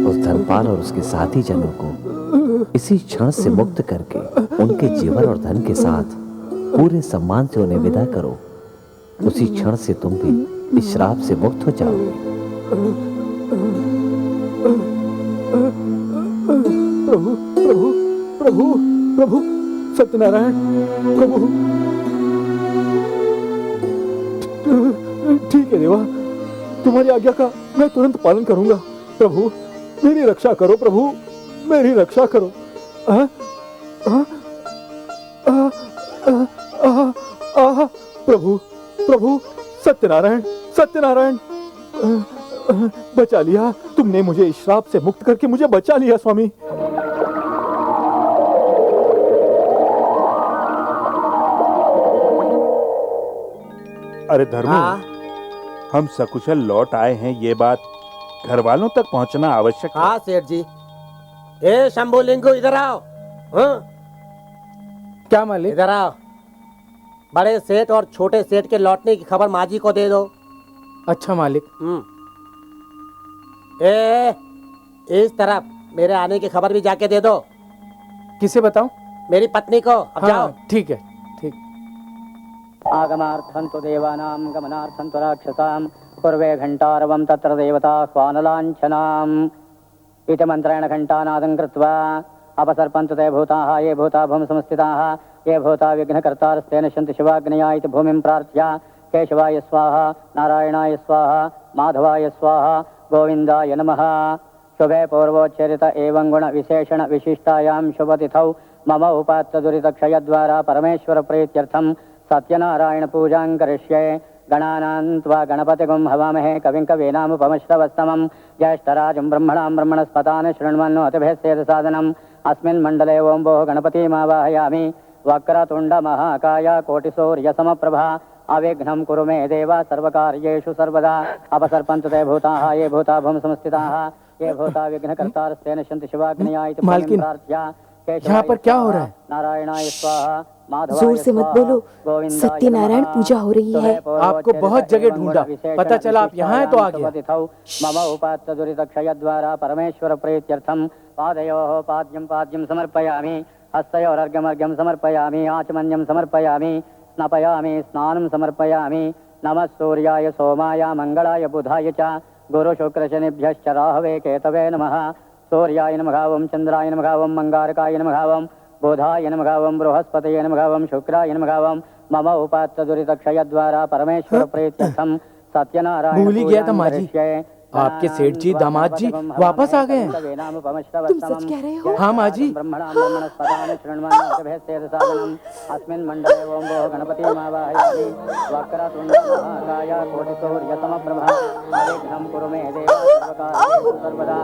उस धनपाल और उसके साथी जनों को इसी क्षण से मुक्त करके उनके जीवन और धन के साथ पूरे सम्मान से उन्हें विदा करो। उसी क्षण से तुम भी इस श्राप से मुक्त हो जाओगे। प्रभु, प्रभु, प्रभु, प्रभु, सत्यनारायण प्रभु। ठीक है देवा, तुम्हारी आज्ञा का मैं तुरंत पालन करूंगा। प्रभु, मेरी रक्षा करो, प्रभु, मेरी रक्षा करो। प्रभु, प्रभु, सत्यनारायण, सत्यनारायण, बचा लिया तुमने मुझे। इस श्राप से मुक्त करके मुझे बचा लिया स्वामी। अरे धर्मू, हम सकुशल लौट आए हैं, ये बात घर वालों तक पहुंचना आवश्यक है। हाँ सेठ जी। ए शंभू लिंगू, इधर आओ। क्या मालिक? इधर आओ। बड़े सेठ और छोटे सेठ के लौटने की खबर माँ जी को दे दो। अच्छा मालिक। इस तरफ मेरे आने की खबर भी जाके दे दो। किसे बताऊं? मेरी पत्नी को। अब जाओ। ठीक है, ठीक। आगमार्थं तु देवानां गमनार्थं तु राक्षसां पूर्वे घण्टारवं तत्र देवता स्वानलाञ्छनाम् इति मन्त्रेण घण्टानादं कृत्वा अपसर्पन्तु ते भूताः ये भूता भूमि संस्थिताः ये भूता विघ्नकर्तारस्तेन नश्यन्ति शिवाग्नया इति भूमिं प्रार्थ्य केशवाय स्वाहा, नारायणाय स्वाहा, माधवाय स्वाहा, गोविंदाय नमः। शुभे पूर्वोच्चरित एवं गुण विशेषण विशिष्टायां शुभतिथौ मम उपात्त दुरितक्षय द्वारा परमेश्वर प्रीत्यर्थं सत्यनारायण पूजां करिष्ये। गणानां त्वा गणपतिगुं हवामहे कविं कवीनामुपमश्रवस्तमं ज्येष्ठराजं ब्रह्मणां ब्रह्मणस्पतान् शृण्वन्नोतिभिः सेदसादनम्। अस्मिन् मण्डले ओं भोः गणपतिमावाहयामि। वक्रतुण्ड महाकाय कोटिसूर्यसमप्रभा अविघ्नं कुरु मे देव सर्वकार्येषु सर्वदा। अपसर्पन्तु ते भूताः ये भूता भूम संस्थिताः ये भूता विघ्नकर्तारस्तेन शन्ति शिवाग्नया इति मालकिन, यहाँ पर क्या हो रहा है? नारायणाय स्वाहा। जोर से मत बोलो, सत्यनारायण पूजा हो रही है। आपको बहुत जगह ढूंढा, पता चला आप यहाँ हैं तो आ गया। मम उपात्त दुरितक्षय द्वारा परमेश्वर प्रीत्यर्थं पादयोः पाद्यं पाद्यं समर्पयामि। हस्तयोरर्घ्यमर्घ्यं समर्पयामि। आचमन्यं समर्पयामि। स्नापयामि स्नानं समर्पयामि। नमः सूर्याय सोमाय मंगलाय बुधाय च गुरुशुक्रशनिभ्यश्च राहवे केतवे नमः। सूर्याय नमः ओं चंद्राय नमः ओं मंगारकाय नमः ओं बुधाय नमः ओं बृहस्पतये नमः ओं शुक्राय नमः ओं। मम उपात्त दुरितक्षय द्वारा परमेश्वर प्रीत्यर्थं सत्यनारायण भूल ही गया था माँ जी, आपके सेठ जी दामाद जी वापस आ गए हैं। तुम सच कह रहे हो? हाँ माँ जी। अस्मिन् मण्डले ओं भोः गणपतिमावाहयामि। वक्रतुण्ड महाकाय कोटिसूर्यसमप्रभा अविघ्नं कुरु मे देव सर्वकार्येषु सर्वदा।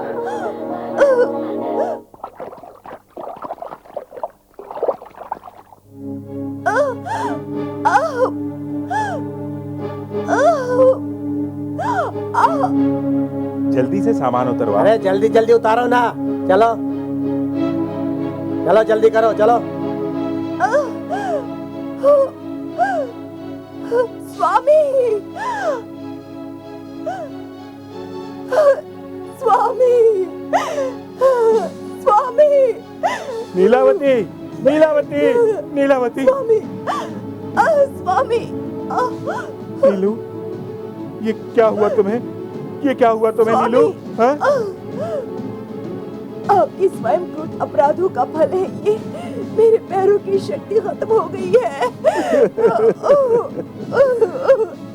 जल्दी से सामान उतरवा। अरे जल्दी जल्दी उतारो ना, चलो चलो जल्दी करो चलो। स्वामी स्वामी स्वामी नीलावती नीलावती नीलावती। स्वामी स्वामी नीलू, ये क्या हुआ तुम्हें? ये क्या हुआ तुम्हें नीलू? हाँ? आपकी स्वयंकृत अपराधों का फल है ये। मेरे पैरों की शक्ति खत्म हो गई है।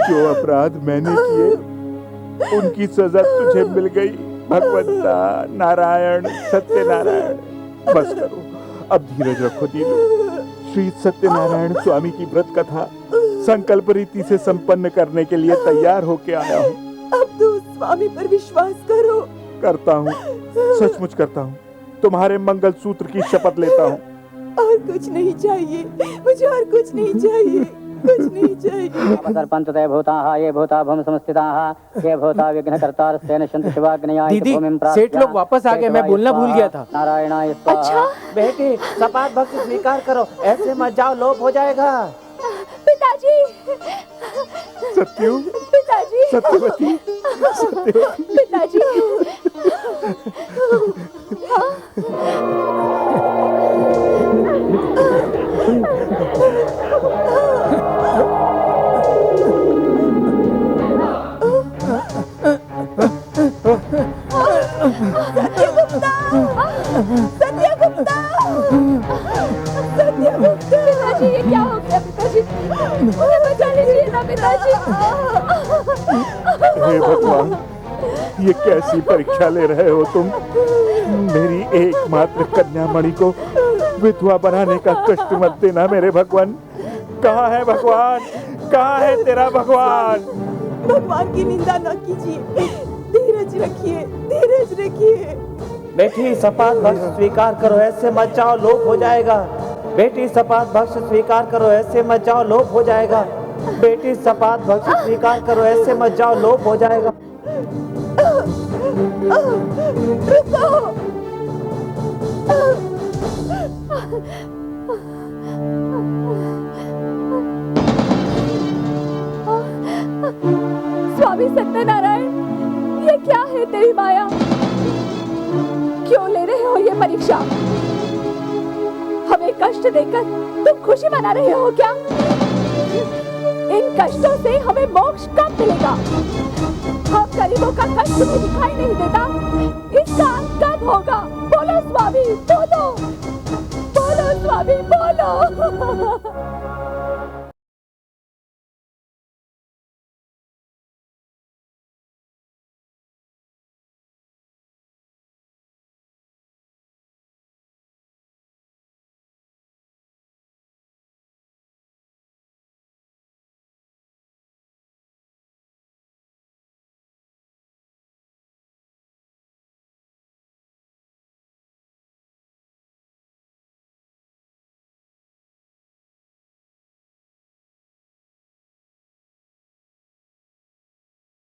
जो अपराध मैंने किए उनकी सजा तुझे मिल गई। भगवंता नारायण सत्यनारायण, बस करो, अब धीरज रखो नीलू। श्री सत्यनारायण स्वामी की व्रत कथा संकल्प रीति से संपन्न करने के लिए तैयार होके आया हूँ। अब तो स्वामी पर विश्वास करो। करता हूँ, सचमुच करता हूँ। तुम्हारे मंगल सूत्र की शपथ लेता हूँ। और कुछ नहीं चाहिए मुझे, और कुछ नहीं चाहिए, कुछ नहीं चाहिए। अपसर्पन्तु ते भूताः ये भूता भूम संस्थिताः ये भूता विघ्नकर्तारस्तेन शन्ति शिवाग्नया इति दीदी, भूमिं प्रार्थया। सेठ लोग वापस आ गए, मैं बोलना भूल गया था। नारायणाय स्वाहा। अच्छा बेटे सपाट भक्ति स्वीकार करो, ऐसे मत जाओ, लोप हो जाएगा। पिताजी सत्यु, पिताजी सत्यवती, सत्यवती। पिताजी सत्यगुप्ता सत्यगुप्ता सत्यगुप्ता। पिताजी ये क्या हो गया? पिताजी मुझे बचा लीजिए ना पिताजी। हे भगवान, ये कैसी परीक्षा ले रहे हो तुम? मेरी एकमात्र कन्यामणि को विधवा बनाने का कष्ट मत देना मेरे भगवान। कहाँ है भगवान? कहाँ है तेरा भगवान? भगवान की निंदा न कीजिए, धीरज रखिए, धीरज रखिए। बेटी सपाट भक्ष स्वीकार करो, ऐसे मत जाओ, लोप हो जाएगा। बेटी सपाट भक्ष स्वीकार करो, ऐसे मत जाओ, लोप हो जाएगा। बेटी सपाट भक्ष स्वीकार करो, ऐसे मत जाओ, लोप हो जाएगा। रुको। स्वामी सत्यनारायण, ये क्या है तेरी माया? क्यों ले रहे हो ये परीक्षा? हमें कष्ट देकर तुम खुशी मना रहे हो क्या? इन कष्टों से हमें मोक्ष कब मिलेगा? हम गरीबों का कष्ट तुम्हें दिखाई नहीं देता?